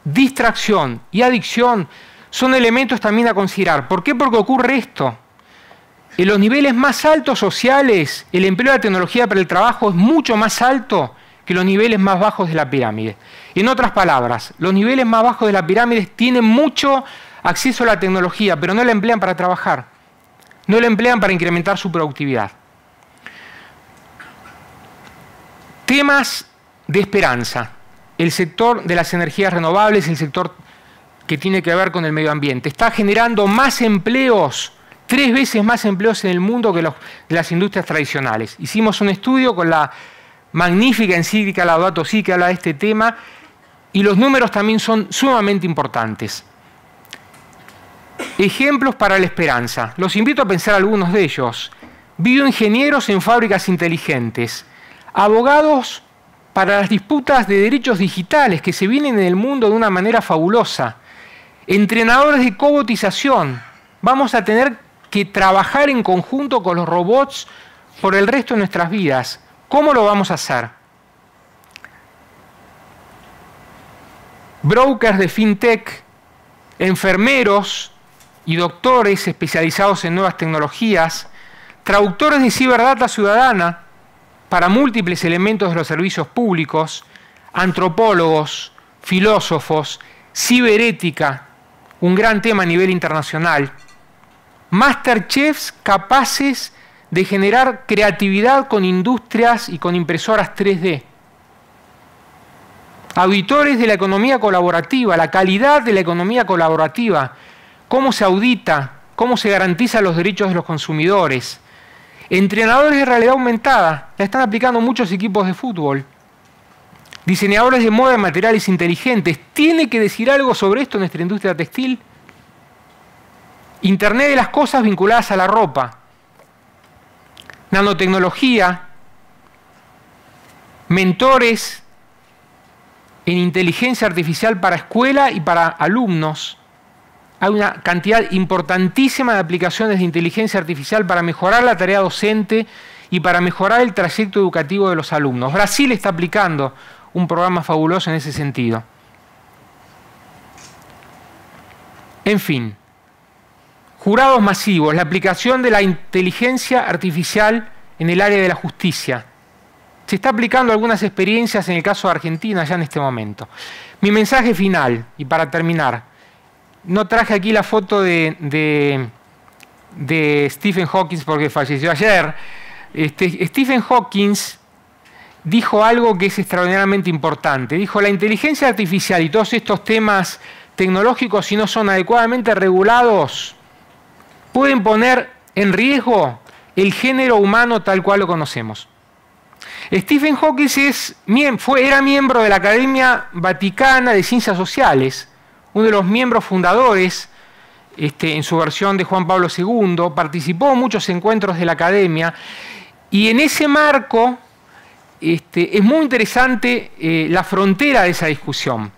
[SPEAKER 7] distracción y adicción son elementos también a considerar. ¿Por qué? Porque ocurre esto. En los niveles más altos sociales, el empleo de la tecnología para el trabajo es mucho más alto que los niveles más bajos de la pirámide. En otras palabras, los niveles más bajos de la pirámide tienen mucho acceso a la tecnología, pero no la emplean para trabajar, no la emplean para incrementar su productividad. Temas de esperanza. El sector de las energías renovables, el sector que tiene que ver con el medio ambiente, está generando más empleos, 3 veces más empleos en el mundo que de las industrias tradicionales. Hicimos un estudio con la magnífica encíclica Laudato Si que habla de este tema y los números también son sumamente importantes. Ejemplos para la esperanza. Los invito a pensar algunos de ellos. Bioingenieros en fábricas inteligentes. Abogados para las disputas de derechos digitales que se vienen en el mundo de una manera fabulosa. Entrenadores de cobotización. Vamos a tener que trabajar en conjunto con los robots por el resto de nuestras vidas. ¿Cómo lo vamos a hacer? Brokers de fintech, enfermeros y doctores especializados en nuevas tecnologías, traductores de ciberdata ciudadana para múltiples elementos de los servicios públicos, antropólogos, filósofos, ciberética, un gran tema a nivel internacional, masterchefs capaces de generar creatividad con industrias y con impresoras 3D. Auditores de la economía colaborativa, la calidad de la economía colaborativa, cómo se audita, cómo se garantizan los derechos de los consumidores. Entrenadores de realidad aumentada, la están aplicando muchos equipos de fútbol. Diseñadores de moda y materiales inteligentes, ¿tiene que decir algo sobre esto nuestra industria textil? Internet de las cosas vinculadas a la ropa, nanotecnología, mentores en inteligencia artificial para escuela y para alumnos. Hay una cantidad importantísima de aplicaciones de inteligencia artificial para mejorar la tarea docente y para mejorar el trayecto educativo de los alumnos. Brasil está aplicando un programa fabuloso en ese sentido. En fin. Jurados masivos, la aplicación de la inteligencia artificial en el área de la justicia. Se está aplicando algunas experiencias en el caso de Argentina ya en este momento. Mi mensaje final, y para terminar, no traje aquí la foto de Stephen Hawking porque falleció ayer. Stephen Hawking dijo algo que es extraordinariamente importante. Dijo, la inteligencia artificial y todos estos temas tecnológicos, si no son adecuadamente regulados, pueden poner en riesgo el género humano tal cual lo conocemos. Stephen Hawking era miembro de la Academia Vaticana de Ciencias Sociales, uno de los miembros fundadores, en su versión de Juan Pablo II, participó en muchos encuentros de la Academia, y en ese marco es muy interesante la frontera de esa discusión.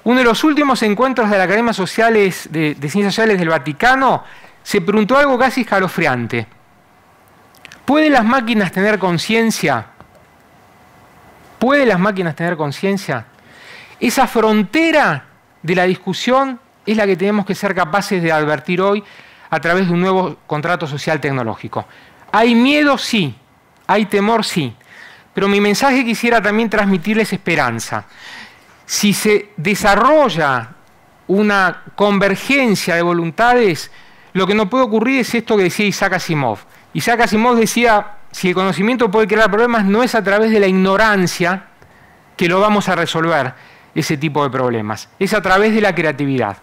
[SPEAKER 7] Uno de los últimos encuentros de la Academia de Ciencias Sociales del Vaticano se preguntó algo casi escalofriante. ¿Pueden las máquinas tener conciencia? ¿Pueden las máquinas tener conciencia? Esa frontera de la discusión es la que tenemos que ser capaces de advertir hoy a través de un nuevo contrato social tecnológico. Hay miedo, sí. Hay temor, sí. Pero mi mensaje quisiera también transmitirles esperanza. Si se desarrolla una convergencia de voluntades, lo que no puede ocurrir es esto que decía Isaac Asimov. Isaac Asimov decía, si el conocimiento puede crear problemas, no es a través de la ignorancia que lo vamos a resolver, ese tipo de problemas. Es a través de la creatividad.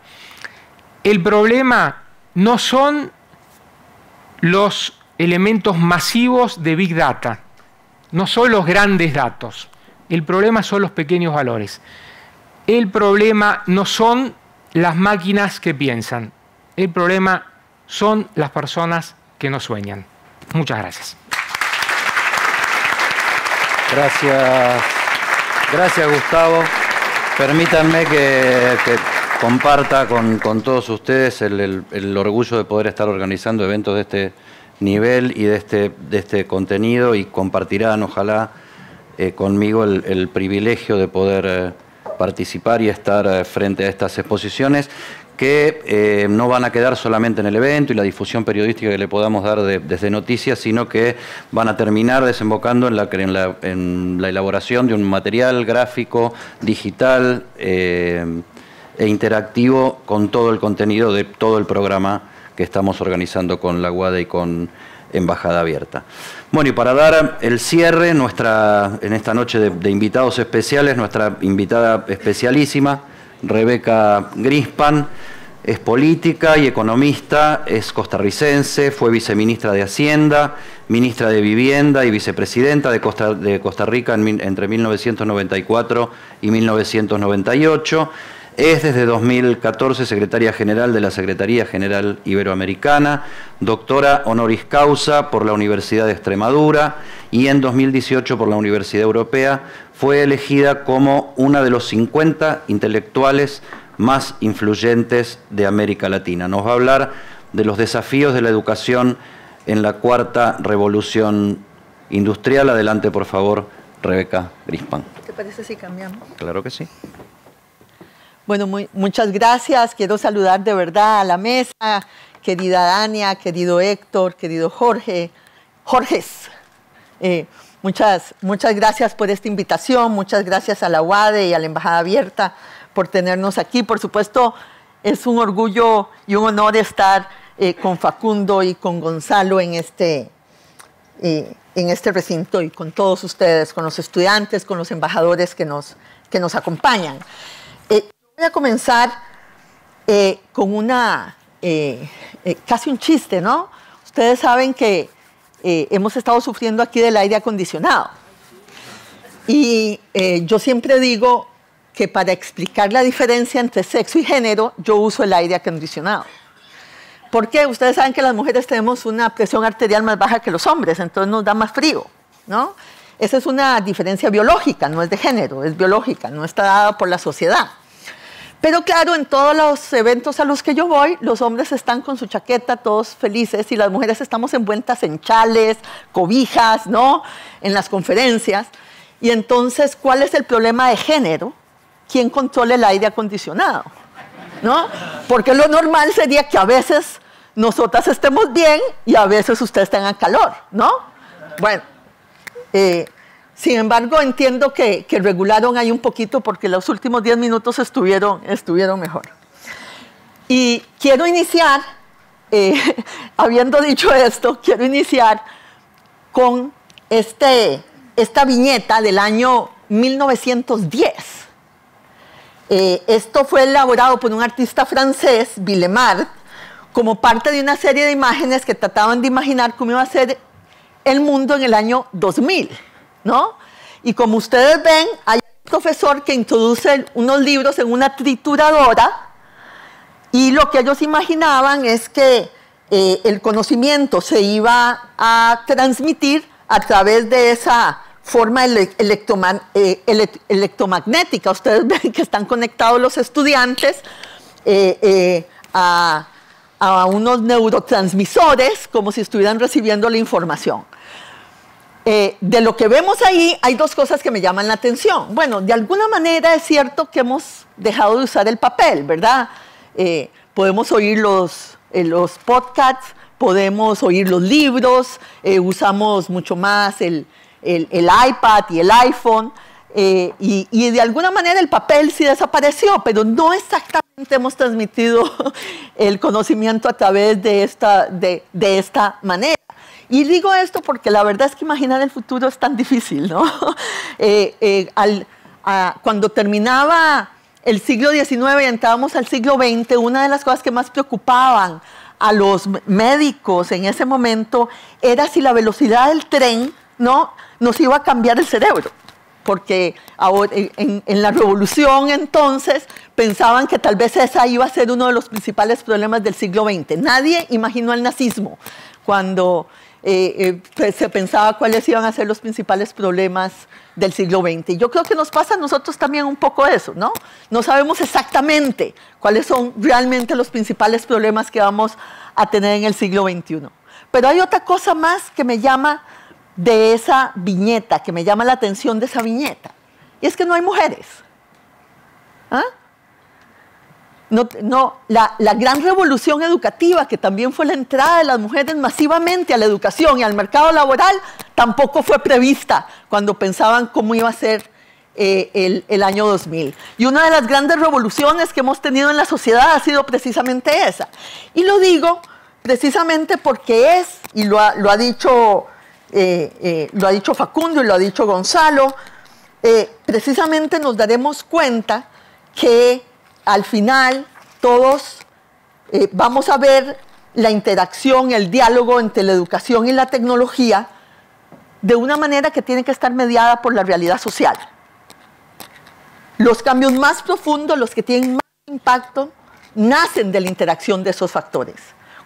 [SPEAKER 7] El problema no son los elementos masivos de Big Data, no son los grandes datos. El problema son los pequeños valores. El problema no son las máquinas que piensan. El problema son las personas que no sueñan. Muchas gracias.
[SPEAKER 1] Gracias Gustavo. Permítanme que comparta con todos ustedes el orgullo de poder estar organizando eventos de este nivel y de este contenido, y compartirán, ojalá, conmigo el privilegio de poder participar y estar frente a estas exposiciones que no van a quedar solamente en el evento y la difusión periodística que le podamos dar desde Noticias, sino que van a terminar desembocando en la elaboración de un material gráfico, digital e interactivo con todo el contenido de todo el programa que estamos organizando con la UADE y con Embajada Abierta. Bueno, y para dar el cierre, en esta noche de invitados especiales, nuestra invitada especialísima, Rebeca Grispan, es política y economista, es costarricense, fue viceministra de Hacienda, ministra de Vivienda y vicepresidenta de Costa Rica entre 1994 y 1998. Es desde 2014 secretaria general de la Secretaría General Iberoamericana, doctora honoris causa por la Universidad de Extremadura y en 2018 por la Universidad Europea. Fue elegida como una de los 50 intelectuales más influyentes de América Latina. Nos va a hablar de los desafíos de la educación en la cuarta revolución industrial. Adelante, por favor, Rebeca Grispan.
[SPEAKER 8] ¿Te parece si cambiamos?
[SPEAKER 1] Claro que sí.
[SPEAKER 8] Bueno, muchas gracias. Quiero saludar de verdad a la mesa, querida Dania, querido Héctor, querido Jorges. Muchas gracias por esta invitación, muchas gracias a la UADE y a la Embajada Abierta por tenernos aquí. Por supuesto, es un orgullo y un honor estar con Facundo y con Gonzalo en este recinto y con todos ustedes, con los estudiantes, con los embajadores que nos acompañan. Voy a comenzar con casi un chiste, ¿no? Ustedes saben que hemos estado sufriendo aquí del aire acondicionado. Y yo siempre digo que para explicar la diferencia entre sexo y género, yo uso el aire acondicionado. ¿Por qué? Ustedes saben que las mujeres tenemos una presión arterial más baja que los hombres, entonces nos da más frío, ¿no? Esa es una diferencia biológica, no es de género, es biológica, no está dada por la sociedad. Pero claro, en todos los eventos a los que yo voy, los hombres están con su chaqueta, todos felices, y las mujeres estamos envueltas en chales, cobijas, ¿no? En las conferencias. Y entonces, ¿cuál es el problema de género? ¿Quién controla el aire acondicionado? ¿No? Porque lo normal sería que a veces nosotras estemos bien y a veces ustedes tengan calor, ¿no? Bueno, sin embargo, entiendo que regularon ahí un poquito porque los últimos 10 minutos estuvieron mejor. Y quiero iniciar, habiendo dicho esto, quiero iniciar con esta viñeta del año 1910. Esto fue elaborado por un artista francés, Villemart, como parte de una serie de imágenes que trataban de imaginar cómo iba a ser el mundo en el año 2000, ¿no? Y como ustedes ven, hay un profesor que introduce unos libros en una trituradora y lo que ellos imaginaban es que el conocimiento se iba a transmitir a través de esa forma electromagnética. Ustedes ven que están conectados los estudiantes a unos neurotransmisores como si estuvieran recibiendo la información. de lo que vemos ahí, hay dos cosas que me llaman la atención. Bueno, de alguna manera es cierto que hemos dejado de usar el papel, ¿verdad? Podemos oír los podcasts, podemos oír los libros, usamos mucho más el iPad y el iPhone, y de alguna manera el papel sí desapareció, pero no exactamente hemos transmitido el conocimiento a través de esta manera. Y digo esto porque la verdad es que imaginar el futuro es tan difícil, ¿no? Cuando terminaba el siglo XIX y entrábamos al siglo XX, una de las cosas que más preocupaban a los médicos en ese momento era si la velocidad del tren, ¿no?, nos iba a cambiar el cerebro. Porque ahora, en la revolución entonces pensaban que tal vez esa iba a ser uno de los principales problemas del siglo XX. Nadie imaginó el nazismo cuando se pensaba cuáles iban a ser los principales problemas del siglo XX. Y yo creo que nos pasa a nosotros también un poco eso, ¿no? No sabemos exactamente cuáles son realmente los principales problemas que vamos a tener en el siglo XXI. Pero hay otra cosa más que me llama de esa viñeta, que me llama la atención de esa viñeta, y es que no hay mujeres. ¿Ah? La gran revolución educativa, que también fue la entrada de las mujeres masivamente a la educación y al mercado laboral, tampoco fue prevista cuando pensaban cómo iba a ser el año 2000. Y una de las grandes revoluciones que hemos tenido en la sociedad ha sido precisamente esa. Y lo digo precisamente porque y lo ha dicho Facundo y lo ha dicho Gonzalo, precisamente nos daremos cuenta que al final todos vamos a ver la interacción, el diálogo entre la educación y la tecnología de una manera que tiene que estar mediada por la realidad social. Los cambios más profundos, los que tienen más impacto, nacen de la interacción de esos factores.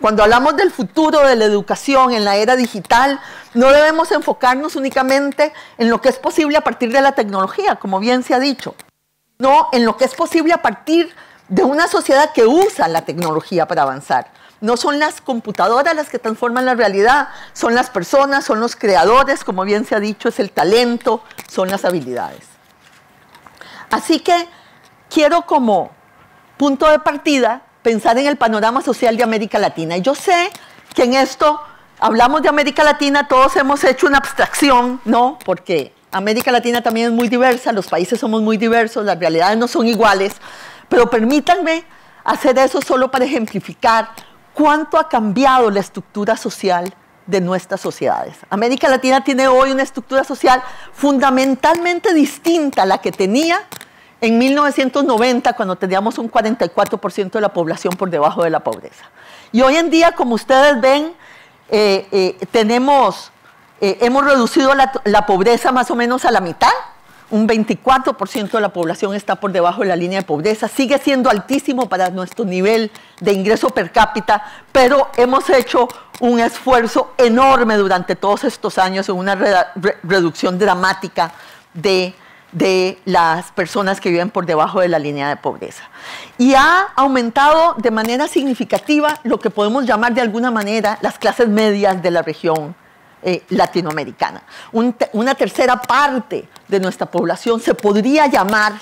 [SPEAKER 8] Cuando hablamos del futuro de la educación en la era digital, no debemos enfocarnos únicamente en lo que es posible a partir de la tecnología, como bien se ha dicho, no en lo que es posible a partir de una sociedad que usa la tecnología para avanzar. No son las computadoras las que transforman la realidad, son las personas, son los creadores, como bien se ha dicho, es el talento, son las habilidades. Así que quiero como punto de partida pensar en el panorama social de América Latina. Y yo sé que en esto hablamos de América Latina, todos hemos hecho una abstracción, ¿no? Porque América Latina también es muy diversa, los países somos muy diversos, las realidades no son iguales, pero permítanme hacer eso solo para ejemplificar cuánto ha cambiado la estructura social de nuestras sociedades. América Latina tiene hoy una estructura social fundamentalmente distinta a la que tenía en 1990, cuando teníamos un 44% de la población por debajo de la pobreza. Y hoy en día, como ustedes ven, hemos reducido la pobreza más o menos a la mitad. Un 24% de la población está por debajo de la línea de pobreza. Sigue siendo altísimo para nuestro nivel de ingreso per cápita, pero hemos hecho un esfuerzo enorme durante todos estos años en una reducción dramática de las personas que viven por debajo de la línea de pobreza. Y ha aumentado de manera significativa lo que podemos llamar de alguna manera las clases medias de la región latinoamericana. Una tercera parte de nuestra población se podría llamar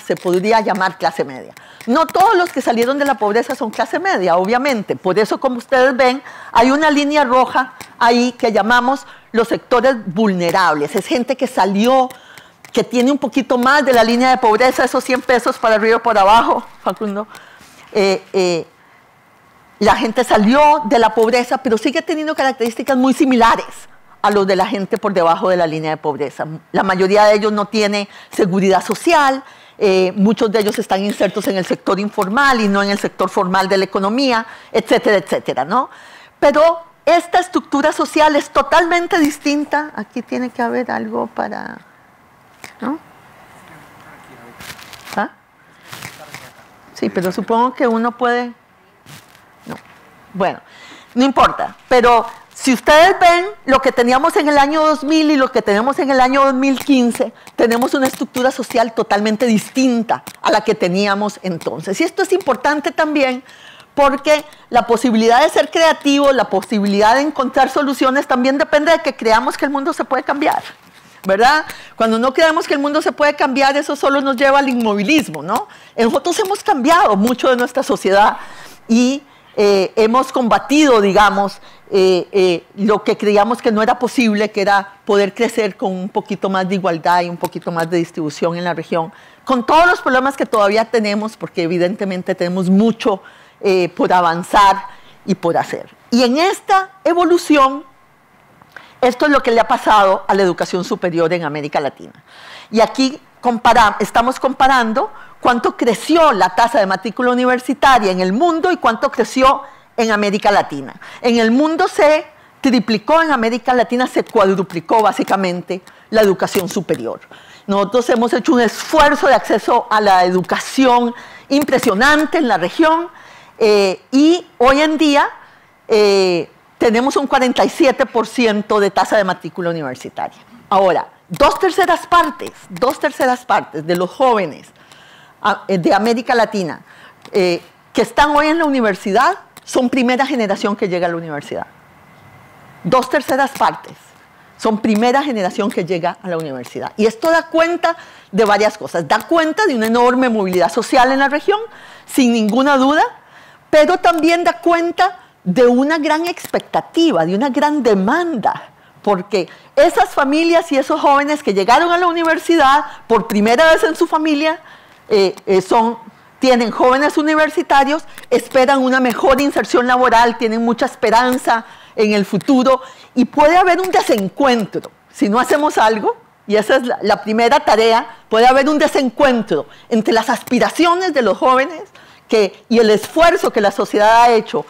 [SPEAKER 8] clase media. No todos los que salieron de la pobreza son clase media, obviamente. Por eso, como ustedes ven, hay una línea roja ahí que llamamos los sectores vulnerables. Es gente que salió, que tiene un poquito más de la línea de pobreza, esos 100 pesos para arriba o para abajo, Facundo. La gente salió de la pobreza, pero sigue teniendo características muy similares a los de la gente por debajo de la línea de pobreza. La mayoría de ellos no tiene seguridad social, muchos de ellos están insertos en el sector informal y no en el sector formal de la economía, etcétera, etcétera, ¿no? Pero esta estructura social es totalmente distinta. Aquí tiene que haber algo para... ¿no? ¿Ah? Sí, pero supongo que uno puede... No. Bueno, no importa, pero si ustedes ven lo que teníamos en el año 2000 y lo que tenemos en el año 2015, tenemos una estructura social totalmente distinta a la que teníamos entonces. Y esto es importante también porque la posibilidad de ser creativos, la posibilidad de encontrar soluciones también depende de que creamos que el mundo se puede cambiar. ¿verdad? Cuando no creemos que el mundo se puede cambiar, eso solo nos lleva al inmovilismo, ¿no? Nosotros hemos cambiado mucho de nuestra sociedad y hemos combatido, digamos, lo que creíamos que no era posible, que era poder crecer con un poquito más de igualdad y un poquito más de distribución en la región, con todos los problemas que todavía tenemos, porque evidentemente tenemos mucho por avanzar y por hacer. Y en esta evolución, esto es lo que le ha pasado a la educación superior en América Latina. Y aquí estamos comparando cuánto creció la tasa de matrícula universitaria en el mundo y cuánto creció en América Latina. En el mundo se triplicó, en América Latina se cuadruplicó básicamente la educación superior. Nosotros hemos hecho un esfuerzo de acceso a la educación impresionante en la región y hoy en día tenemos un 47% de tasa de matrícula universitaria. Ahora, dos terceras partes de los jóvenes de América Latina que están hoy en la universidad son primera generación que llega a la universidad. Dos terceras partes son primera generación que llega a la universidad. Y esto da cuenta de varias cosas. Da cuenta de una enorme movilidad social en la región, sin ninguna duda, pero también da cuenta de una gran expectativa, de una gran demanda, porque esas familias y esos jóvenes que llegaron a la universidad por primera vez en su familia tienen jóvenes universitarios, esperan una mejor inserción laboral, tienen mucha esperanza en el futuro y puede haber un desencuentro. Si no hacemos algo, y esa es la primera tarea, puede haber un desencuentro entre las aspiraciones de los jóvenes y el esfuerzo que la sociedad ha hecho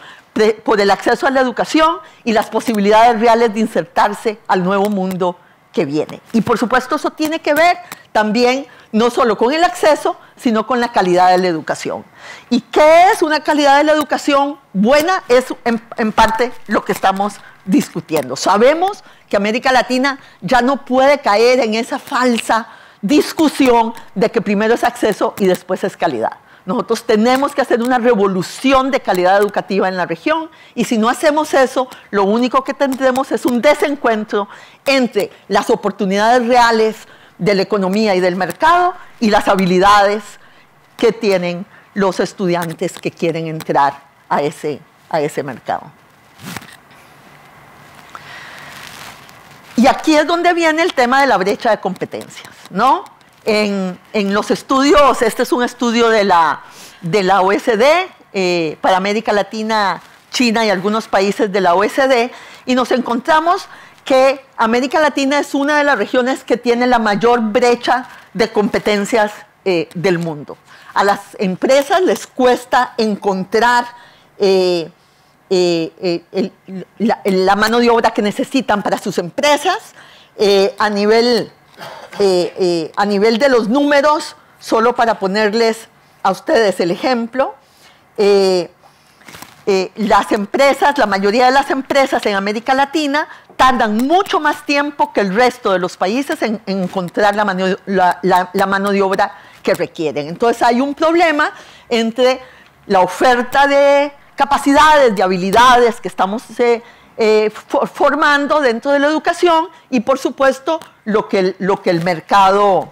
[SPEAKER 8] por el acceso a la educación y las posibilidades reales de insertarse al nuevo mundo que viene. Y por supuesto eso tiene que ver también no solo con el acceso, sino con la calidad de la educación. ¿Y qué es una calidad de la educación buena? Es en parte lo que estamos discutiendo. Sabemos que América Latina ya no puede caer en esa falsa discusión de que primero es acceso y después es calidad. Nosotros tenemos que hacer una revolución de calidad educativa en la región y si no hacemos eso, lo único que tendremos es un desencuentro entre las oportunidades reales de la economía y del mercado y las habilidades que tienen los estudiantes que quieren entrar a ese mercado. Y aquí es donde viene el tema de la brecha de competencias, ¿no? En los estudios, este es un estudio de la OECD para América Latina, China y algunos países de la OECD, y nos encontramos que América Latina es una de las regiones que tiene la mayor brecha de competencias del mundo. A las empresas les cuesta encontrar la mano de obra que necesitan para sus empresas. A nivel de los números, solo para ponerles a ustedes el ejemplo, las empresas, la mayoría de las empresas en América Latina tardan mucho más tiempo que el resto de los países en encontrar la mano de obra que requieren. Entonces hay un problema entre la oferta de capacidades, de habilidades que estamos formando dentro de la educación y por supuesto lo que el mercado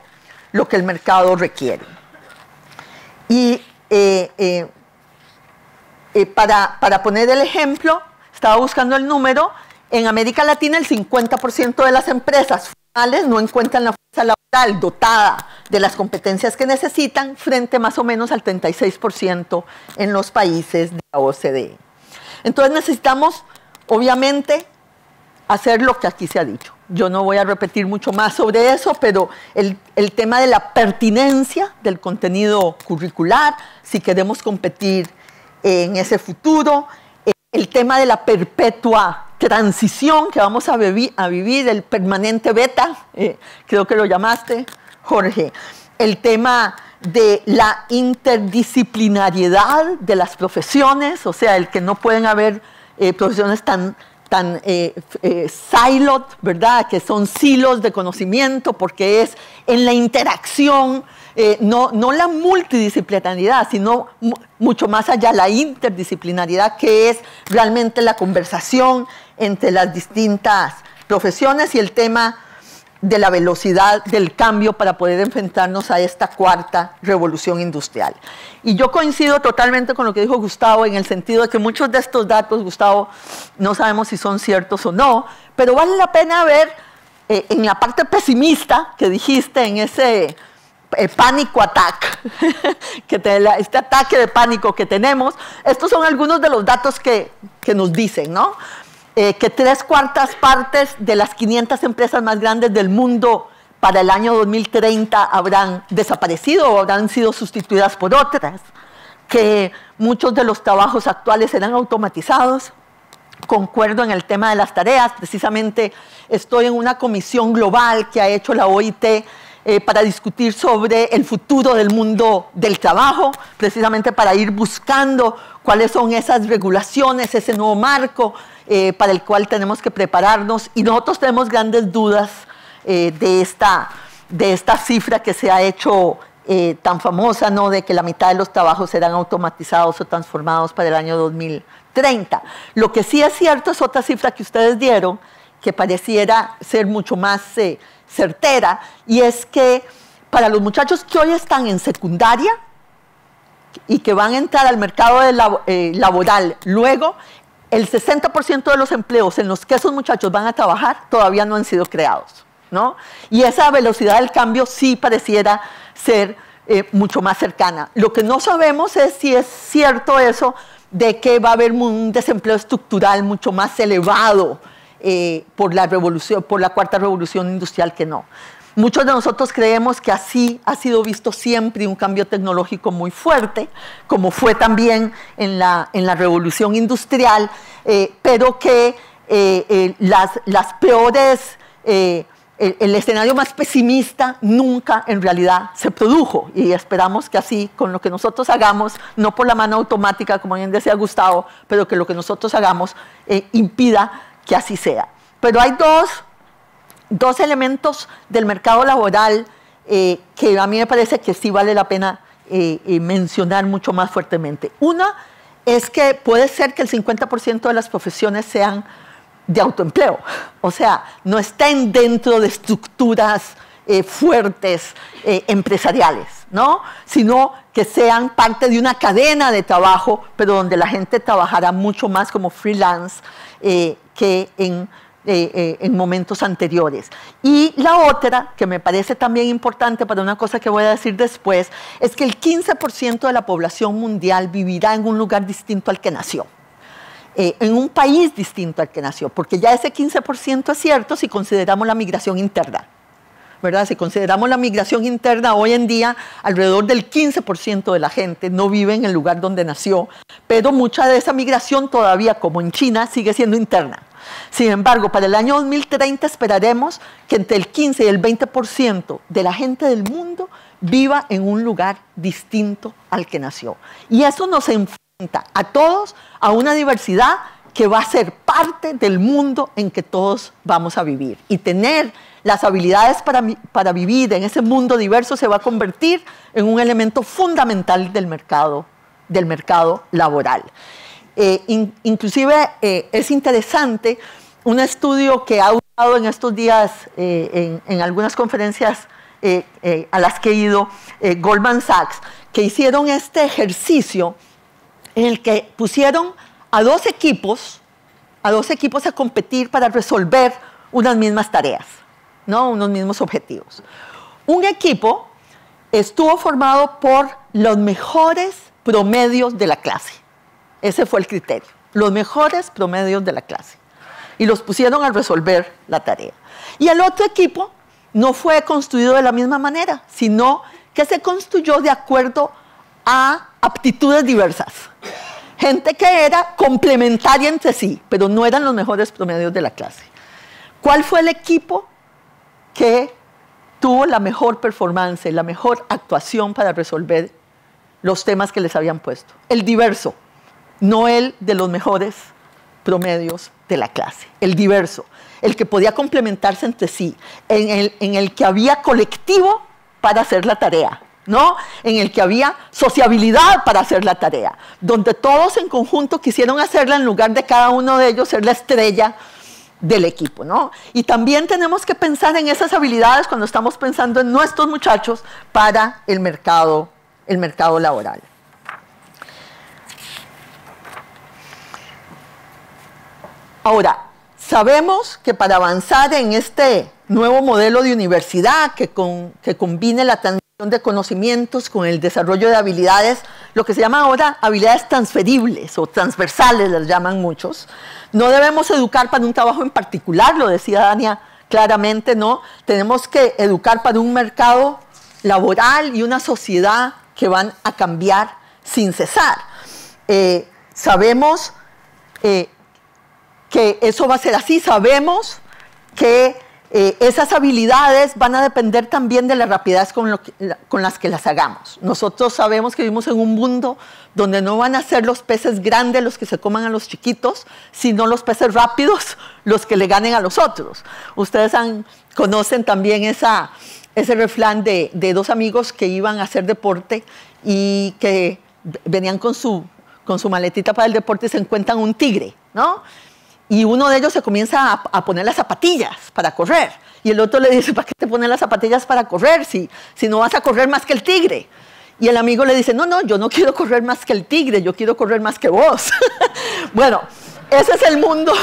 [SPEAKER 8] requiere. Y para poner el ejemplo, estaba buscando el número, en América Latina el 50% de las empresas formales no encuentran la fuerza laboral dotada de las competencias que necesitan frente más o menos al 36% en los países de la OCDE. Entonces necesitamos, obviamente, hacer lo que aquí se ha dicho. Yo no voy a repetir mucho más sobre eso, pero el tema de la pertinencia del contenido curricular, si queremos competir en ese futuro, el tema de la perpetua transición que vamos a vivir, el permanente beta, creo que lo llamaste, Jorge, el tema de la interdisciplinariedad de las profesiones, o sea, el que no pueden haber profesiones tan siloed, ¿verdad? Que son silos de conocimiento, porque es en la interacción, no la multidisciplinariedad, sino mucho más allá la interdisciplinariedad, que es realmente la conversación entre las distintas profesiones y el tema de la velocidad del cambio para poder enfrentarnos a esta cuarta revolución industrial. Y yo coincido totalmente con lo que dijo Gustavo, en el sentido de que muchos de estos datos, Gustavo, no sabemos si son ciertos o no, pero vale la pena ver en la parte pesimista que dijiste, en ese pánico attack, este ataque de pánico que tenemos. Estos son algunos de los datos que nos dicen, ¿no? Que 3/4 partes de las 500 empresas más grandes del mundo para el año 2030 habrán desaparecido o habrán sido sustituidas por otras, que muchos de los trabajos actuales serán automatizados. Concuerdo en el tema de las tareas. Precisamente estoy en una comisión global que ha hecho la OIT para discutir sobre el futuro del mundo del trabajo, precisamente para ir buscando cuáles son esas regulaciones, ese nuevo marco para el cual tenemos que prepararnos. Y nosotros tenemos grandes dudas de esta cifra que se ha hecho tan famosa, ¿no?, de que la mitad de los trabajos serán automatizados o transformados para el año 2030. Lo que sí es cierto es otra cifra que ustedes dieron, que pareciera ser mucho más certera, y es que para los muchachos que hoy están en secundaria y que van a entrar al mercado laboral luego, el 60% de los empleos en los que esos muchachos van a trabajar todavía no han sido creados, ¿no? Y esa velocidad del cambio sí pareciera ser mucho más cercana. Lo que no sabemos es si es cierto eso de que va a haber un desempleo estructural mucho más elevado por la cuarta revolución industrial, que no. Muchos de nosotros creemos que así ha sido visto siempre un cambio tecnológico muy fuerte, como fue también en la revolución industrial, pero que las peores, el escenario más pesimista nunca en realidad se produjo, y esperamos que así, con lo que nosotros hagamos, no por la mano automática, como bien decía Gustavo, pero que lo que nosotros hagamos impida que así sea. Pero hay dos elementos del mercado laboral que a mí me parece que sí vale la pena mencionar mucho más fuertemente. Una es que puede ser que el 50% de las profesiones sean de autoempleo, o sea, no estén dentro de estructuras fuertes empresariales, ¿no?, sino que sean parte de una cadena de trabajo, pero donde la gente trabajará mucho más como freelance que en momentos anteriores. Y la otra, que me parece también importante para una cosa que voy a decir después, es que el 15% de la población mundial vivirá en un lugar distinto al que nació, en un país distinto al que nació, porque ya ese 15% es cierto si consideramos la migración interna, ¿verdad? Si consideramos la migración interna, hoy en día alrededor del 15% de la gente no vive en el lugar donde nació, pero mucha de esa migración todavía, como en China, sigue siendo interna. Sin embargo, para el año 2030 esperaremos que entre el 15 y el 20% de la gente del mundo viva en un lugar distinto al que nació. Y eso nos enfrenta a todos a una diversidad que va a ser parte del mundo en que todos vamos a vivir. Y tener las habilidades para vivir en ese mundo diverso se va a convertir en un elemento fundamental del mercado laboral. Inclusive es interesante un estudio que ha usado en estos días en algunas conferencias a las que he ido, Goldman Sachs, que hicieron este ejercicio en el que pusieron a dos equipos a competir para resolver unas mismas tareas, ¿no?, unos mismos objetivos. Un equipo estuvo formado por los mejores promedios de la clase. Ese fue el criterio, los mejores promedios de la clase. Y los pusieron a resolver la tarea. Y el otro equipo no fue construido de la misma manera, sino que se construyó de acuerdo a aptitudes diversas. Gente que era complementaria entre sí, pero no eran los mejores promedios de la clase. ¿Cuál fue el equipo que tuvo la mejor performance, la mejor actuación para resolver los temas que les habían puesto? El diverso, no el de los mejores promedios de la clase. El diverso, el que podía complementarse entre sí, en el que había colectivo para hacer la tarea, ¿no?, en el que había sociabilidad para hacer la tarea, donde todos en conjunto quisieron hacerla en lugar de cada uno de ellos ser la estrella del equipo, ¿no? Y también tenemos que pensar en esas habilidades cuando estamos pensando en nuestros muchachos para el mercado laboral. Ahora, sabemos que para avanzar en este nuevo modelo de universidad que combine la transmisión de conocimientos con el desarrollo de habilidades, lo que se llama ahora habilidades transferibles o transversales, las llaman muchos, no debemos educar para un trabajo en particular, lo decía Dania claramente, no, tenemos que educar para un mercado laboral y una sociedad que van a cambiar sin cesar. Sabemos que eso va a ser así, sabemos que esas habilidades van a depender también de la rapidez con las que las hagamos. Nosotros sabemos que vivimos en un mundo donde no van a ser los peces grandes los que se coman a los chiquitos, sino los peces rápidos los que le ganen a los otros. Ustedes conocen también ese refrán de dos amigos que iban a hacer deporte y que venían con su maletita para el deporte y se encuentran un tigre, ¿no? Y uno de ellos se comienza a poner las zapatillas para correr. Y el otro le dice, ¿para qué te pones las zapatillas para correr si no vas a correr más que el tigre? Y el amigo le dice, no, yo no quiero correr más que el tigre, yo quiero correr más que vos. Bueno, ese es el mundo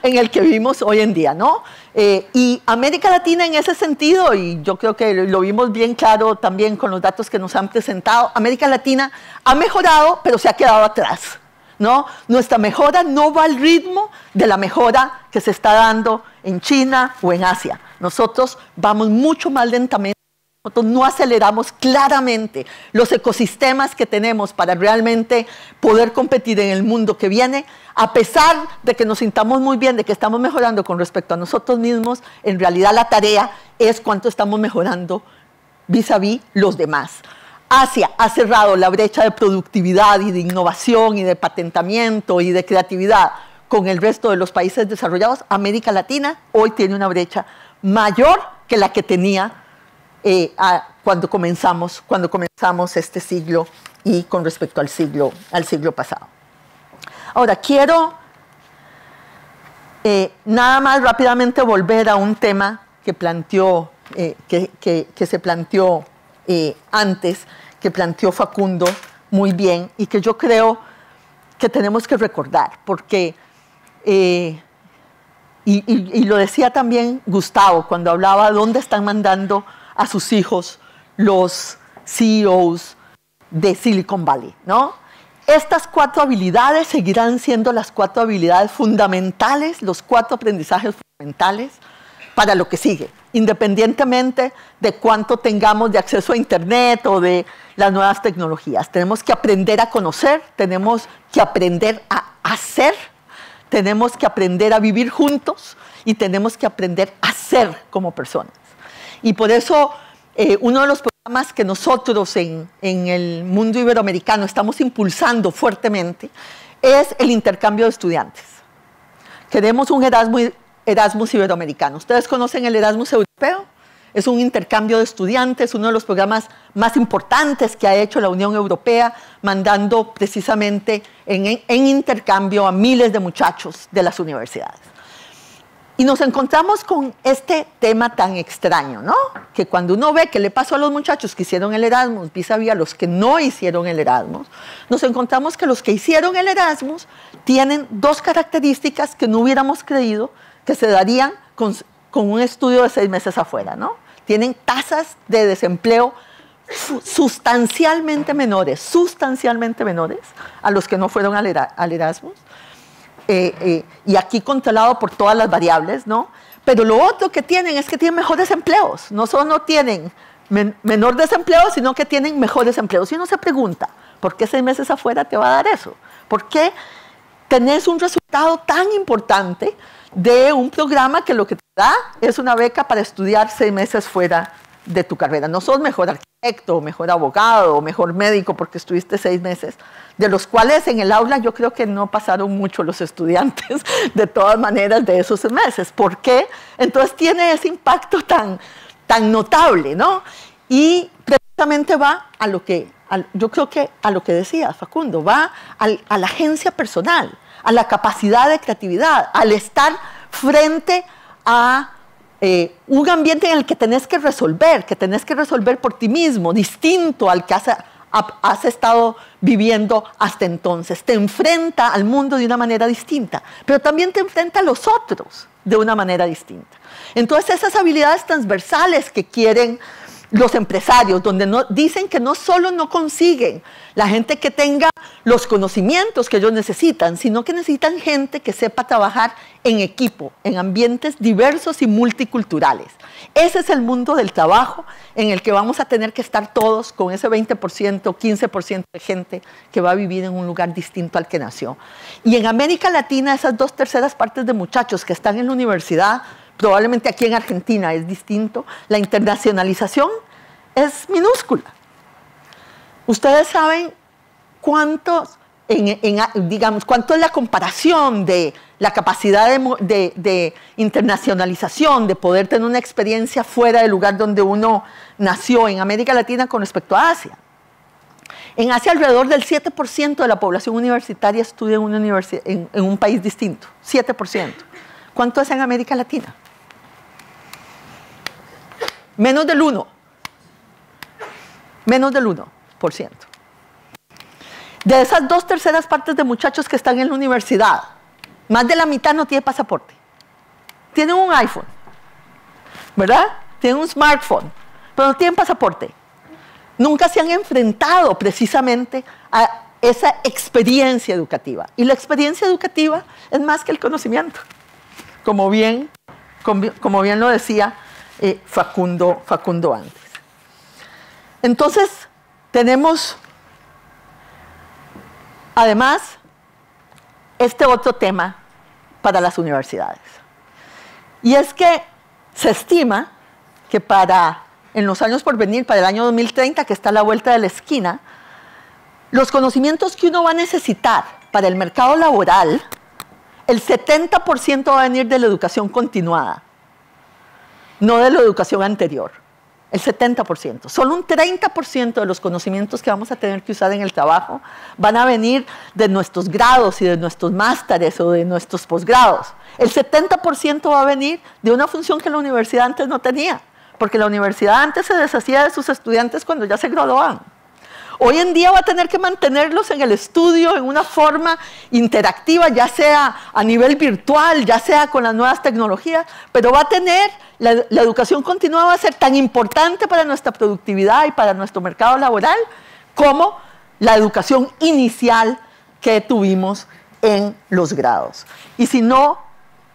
[SPEAKER 8] en el que vivimos hoy en día, ¿no? Y América Latina en ese sentido, y yo creo que lo vimos bien claro también con los datos que nos han presentado, América Latina ha mejorado, pero se ha quedado atrás, ¿no? Nuestra mejora no va al ritmo de la mejora que se está dando en China o en Asia. Nosotros vamos mucho más lentamente, nosotros no aceleramos claramente los ecosistemas que tenemos para realmente poder competir en el mundo que viene, a pesar de que nos sintamos muy bien, de que estamos mejorando con respecto a nosotros mismos, en realidad la tarea es cuánto estamos mejorando vis-a-vis los demás. Asia ha cerrado la brecha de productividad y de innovación y de patentamiento y de creatividad con el resto de los países desarrollados. América Latina hoy tiene una brecha mayor que la que tenía cuando comenzamos este siglo y con respecto al siglo pasado. Ahora, quiero nada más rápidamente volver a un tema que se planteó antes, que planteó Facundo muy bien y que yo creo que tenemos que recordar, porque, y lo decía también Gustavo cuando hablaba de dónde están mandando a sus hijos los CEOs de Silicon Valley, ¿no? Estas 4 habilidades seguirán siendo las 4 habilidades fundamentales, los 4 aprendizajes fundamentales para lo que sigue, independientemente de cuánto tengamos de acceso a Internet o de las nuevas tecnologías. Tenemos que aprender a conocer, tenemos que aprender a hacer, tenemos que aprender a vivir juntos y tenemos que aprender a ser como personas. Y por eso uno de los programas que nosotros en el mundo iberoamericano estamos impulsando fuertemente es el intercambio de estudiantes. Queremos un Erasmus iberoamericano. ¿Ustedes conocen el Erasmus europeo? Es un intercambio de estudiantes, uno de los programas más importantes que ha hecho la Unión Europea, mandando precisamente en intercambio a miles de muchachos de las universidades. Y nos encontramos con este tema tan extraño, ¿no? Que cuando uno ve qué le pasó a los muchachos que hicieron el Erasmus vis-a-vis a los que no hicieron el Erasmus, nos encontramos que los que hicieron el Erasmus tienen 2 características que no hubiéramos creído que se darían con un estudio de 6 meses afuera, ¿no? Tienen tasas de desempleo sustancialmente menores a los que no fueron al Erasmus. Y aquí controlado por todas las variables, ¿no? Pero lo otro que tienen es que tienen mejores empleos. No solo tienen menor desempleo, sino que tienen mejores empleos. Y uno se pregunta, ¿por qué 6 meses afuera te va a dar eso? ¿Por qué tenés un resultado tan importante de un programa que lo que te da es una beca para estudiar 6 meses fuera de tu carrera? No sos mejor arquitecto, mejor abogado, o mejor médico porque estuviste 6 meses, de los cuales en el aula yo creo que no pasaron mucho los estudiantes de todas maneras de esos 6 meses. ¿Por qué? Entonces tiene ese impacto tan notable, ¿no? Y precisamente va a lo que, yo creo que a lo que decía Facundo, va a la agencia personal, a la capacidad de creatividad, al estar frente a un ambiente en el que tenés que resolver por ti mismo, distinto al que has estado viviendo hasta entonces. Te enfrenta al mundo de una manera distinta, pero también te enfrenta a los otros de una manera distinta. Entonces, esas habilidades transversales que quieren los empresarios, donde dicen que no solo no consiguen la gente que tenga los conocimientos que ellos necesitan, sino que necesitan gente que sepa trabajar en equipo, en ambientes diversos y multiculturales. Ese es el mundo del trabajo en el que vamos a tener que estar todos con ese 20%, 15% de gente que va a vivir en un lugar distinto al que nació. Y en América Latina, esas 2/3 partes de muchachos que están en la universidad, probablemente aquí en Argentina es distinto, la internacionalización es minúscula. Ustedes saben cuánto es la comparación de la capacidad de internacionalización, de poder tener una experiencia fuera del lugar donde uno nació en América Latina con respecto a Asia. En Asia, alrededor del 7% de la población universitaria estudia en un país distinto. 7%. ¿Cuánto es en América Latina? Menos del 1%. Menos del 1%. De esas 2/3 partes de muchachos que están en la universidad, más de la mitad no tiene pasaporte. Tienen un iPhone, ¿verdad? Tienen un smartphone, pero no tienen pasaporte. Nunca se han enfrentado precisamente a esa experiencia educativa. Y la experiencia educativa es más que el conocimiento, como bien lo decía Facundo antes. Entonces, tenemos además este otro tema para las universidades. Y es que se estima que en los años por venir, para el año 2030, que está a la vuelta de la esquina, los conocimientos que uno va a necesitar para el mercado laboral, el 70% va a venir de la educación continuada, no de la educación anterior. El 70%. Solo un 30% de los conocimientos que vamos a tener que usar en el trabajo van a venir de nuestros grados y de nuestros másteres o de nuestros posgrados. El 70% va a venir de una función que la universidad antes no tenía, porque la universidad antes se deshacía de sus estudiantes cuando ya se graduaban. Hoy en día va a tener que mantenerlos en el estudio en una forma interactiva, ya sea a nivel virtual, ya sea con las nuevas tecnologías, pero va a tener, la educación continua va a ser tan importante para nuestra productividad y para nuestro mercado laboral como la educación inicial que tuvimos en los grados. Y si no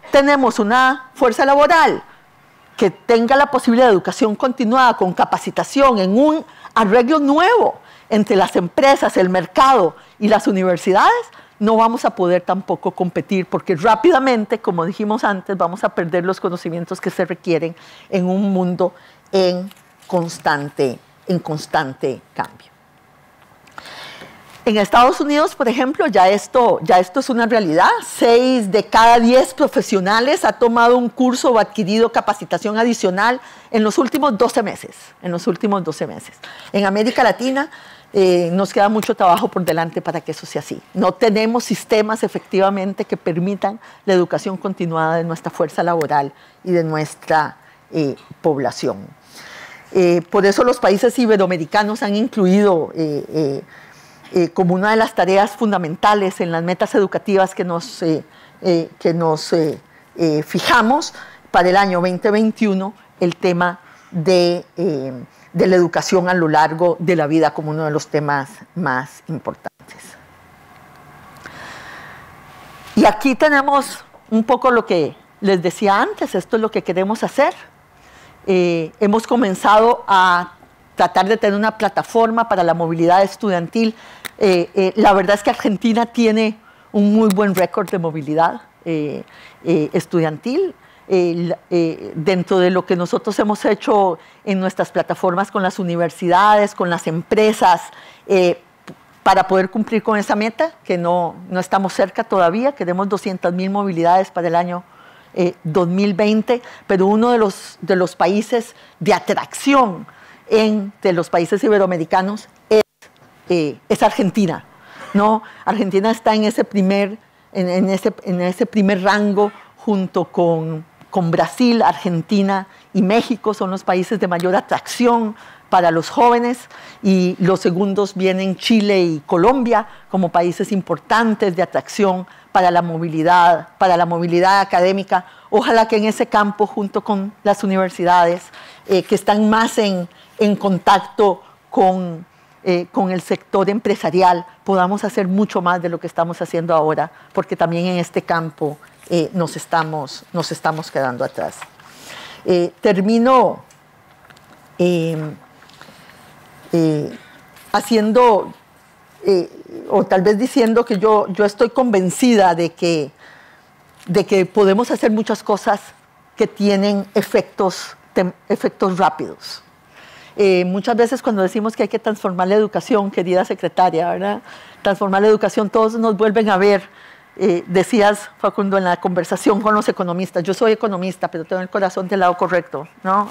[SPEAKER 8] tenemos una fuerza laboral que tenga la posibilidad de educación continuada con capacitación en un arreglo nuevo entre las empresas, el mercado y las universidades, no vamos a poder tampoco competir porque rápidamente, como dijimos antes, vamos a perder los conocimientos que se requieren en un mundo en constante cambio. En Estados Unidos, por ejemplo, ya esto es una realidad. 6 de cada 10 profesionales ha tomado un curso o adquirido capacitación adicional en los últimos 12 meses. En América Latina nos queda mucho trabajo por delante para que eso sea así. No tenemos sistemas efectivamente que permitan la educación continuada de nuestra fuerza laboral y de nuestra población. Por eso los países iberoamericanos han incluido como una de las tareas fundamentales en las metas educativas que nos fijamos para el año 2021 el tema de la educación a lo largo de la vida como uno de los temas más importantes. Y aquí tenemos un poco lo que les decía antes, esto es lo que queremos hacer. Hemos comenzado a tratar de tener una plataforma para la movilidad estudiantil. La verdad es que Argentina tiene un muy buen récord de movilidad estudiantil. Dentro de lo que nosotros hemos hecho en nuestras plataformas con las universidades, con las empresas, para poder cumplir con esa meta, que no estamos cerca todavía, queremos 200.000 movilidades para el año 2020, pero uno de los países de atracción de los países iberoamericanos es Argentina, ¿no? Argentina está en ese primer rango junto con Brasil, Argentina y México, son los países de mayor atracción para los jóvenes, y los segundos vienen Chile y Colombia como países importantes de atracción para la movilidad académica. Ojalá que en ese campo, junto con las universidades que están más en contacto con el sector empresarial, podamos hacer mucho más de lo que estamos haciendo ahora, porque también en este campo nos estamos quedando atrás. Termino haciendo, o tal vez diciendo que yo estoy convencida de que podemos hacer muchas cosas que tienen efectos rápidos. Muchas veces cuando decimos que hay que transformar la educación, querida secretaria, ¿verdad? Transformar la educación, todos nos vuelven a ver. Decías, Facundo, en la conversación con los economistas, yo soy economista, pero tengo el corazón del lado correcto, ¿no?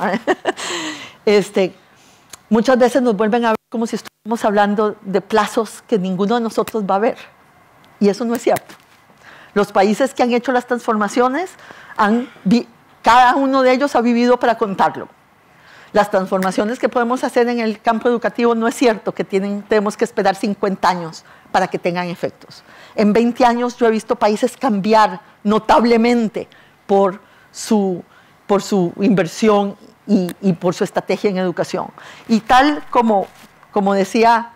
[SPEAKER 8] Muchas veces nos vuelven a ver como si estuviéramos hablando de plazos que ninguno de nosotros va a ver, y eso no es cierto. Los países que han hecho las transformaciones, cada uno de ellos ha vivido para contarlo. Las transformaciones que podemos hacer en el campo educativo no es cierto que tenemos que esperar 50 años para que tengan efectos. En 20 años yo he visto países cambiar notablemente por su inversión y por su estrategia en educación. Y tal como decía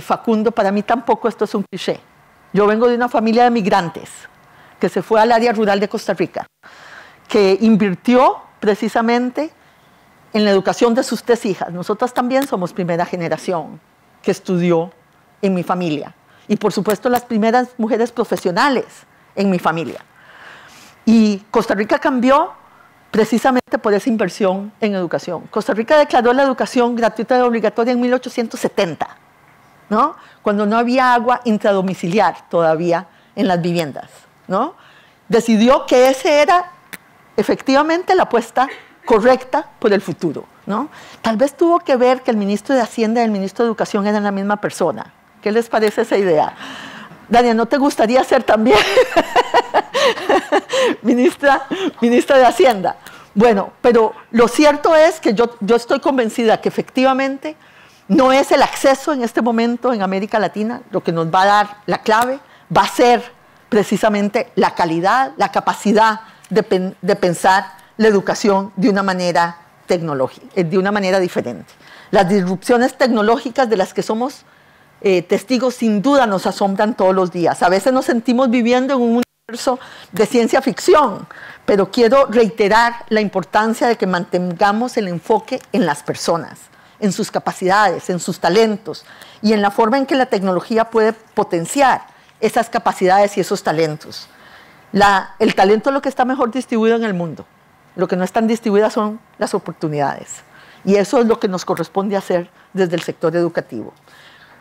[SPEAKER 8] Facundo, para mí tampoco esto es un cliché. Yo vengo de una familia de migrantes que se fue al área rural de Costa Rica, que invirtió precisamente en la educación de sus 3 hijas. Nosotras también somos primera generación que estudió en mi familia. Y por supuesto las primeras mujeres profesionales en mi familia. Y Costa Rica cambió precisamente por esa inversión en educación. Costa Rica declaró la educación gratuita y obligatoria en 1870, ¿no? Cuando no había agua intradomiciliar todavía en las viviendas, ¿no? Decidió que esa era efectivamente la apuesta correcta por el futuro, ¿no? Tal vez tuvo que ver que el ministro de Hacienda y el ministro de Educación eran la misma persona. ¿Qué les parece esa idea? Dania, ¿no te gustaría ser también ministra de Hacienda? Bueno, pero lo cierto es que yo estoy convencida que efectivamente no es el acceso en este momento en América Latina lo que nos va a dar la clave, va a ser precisamente la calidad, la capacidad de pensar la educación de una manera tecnológica, de una manera diferente. Las disrupciones tecnológicas de las que somos testigos sin duda nos asombran todos los días. A veces nos sentimos viviendo en un universo de ciencia ficción, pero quiero reiterar la importancia de que mantengamos el enfoque en las personas, en sus capacidades, en sus talentos y en la forma en que la tecnología puede potenciar esas capacidades y esos talentos. El talento es lo que está mejor distribuido en el mundo. Lo que no están distribuidas son las oportunidades. Y eso es lo que nos corresponde hacer desde el sector educativo.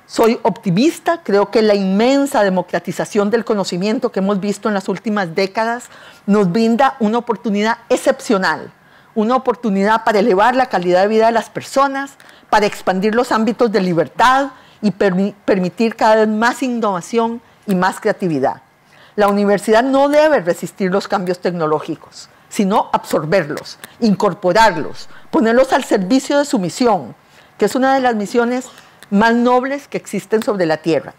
[SPEAKER 8] Soy optimista, creo que la inmensa democratización del conocimiento que hemos visto en las últimas décadas nos brinda una oportunidad excepcional, una oportunidad para elevar la calidad de vida de las personas, para expandir los ámbitos de libertad y permitir cada vez más innovación y más creatividad. La universidad no debe resistir los cambios tecnológicos, sino absorberlos, incorporarlos, ponerlos al servicio de su misión, que es una de las misiones más nobles que existen sobre la tierra,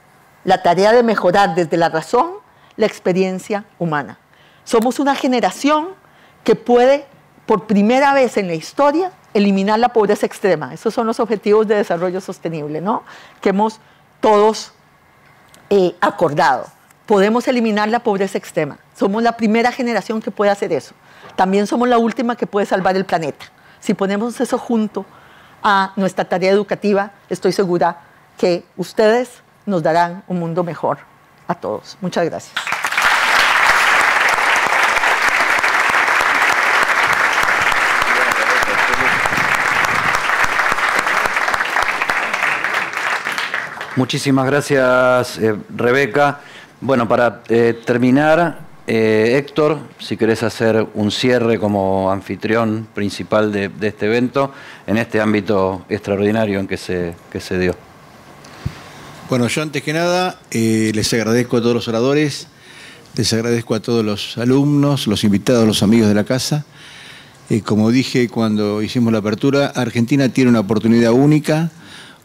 [SPEAKER 8] la tarea de mejorar desde la razón la experiencia humana. Somos una generación que puede, por primera vez en la historia, eliminar la pobreza extrema. Esos son los objetivos de desarrollo sostenible, ¿no? Que hemos todos acordado. Podemos eliminar la pobreza extrema. Somos la primera generación que puede hacer eso. También somos la última que puede salvar el planeta. Si ponemos eso junto a nuestra tarea educativa, estoy segura que ustedes nos darán un mundo mejor a todos. Muchas gracias.
[SPEAKER 1] Muchísimas gracias, Rebeca. Bueno, para terminar, Héctor, si querés hacer un cierre como anfitrión principal de este evento, en este ámbito extraordinario en que se dio.
[SPEAKER 3] Bueno, yo antes que nada les agradezco a todos los oradores Les agradezco a todos los alumnos, los invitados, los amigos de la casa. Como dije cuando hicimos la apertura, Argentina tiene una oportunidad única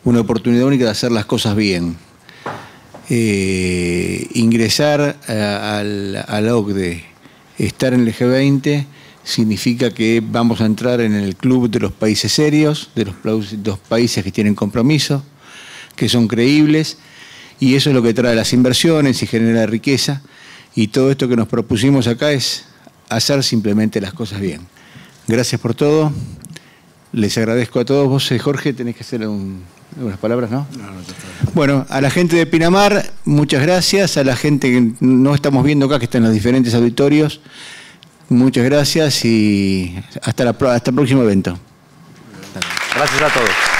[SPEAKER 3] de hacer las cosas bien. Ingresar a la OCDE, estar en el G20, significa que vamos a entrar en el club de los países serios, de los países que tienen compromiso, que son creíbles, y eso es lo que trae las inversiones y genera riqueza. Y todo esto que nos propusimos acá es hacer simplemente las cosas bien. Gracias por todo. Les agradezco a todos. Vos, Jorge, tenés que hacer unas palabras, ¿no? Bueno, a la gente de Pinamar, muchas gracias. A la gente que no estamos viendo acá, que está en los diferentes auditorios, muchas gracias y hasta el próximo evento.
[SPEAKER 1] Gracias a todos.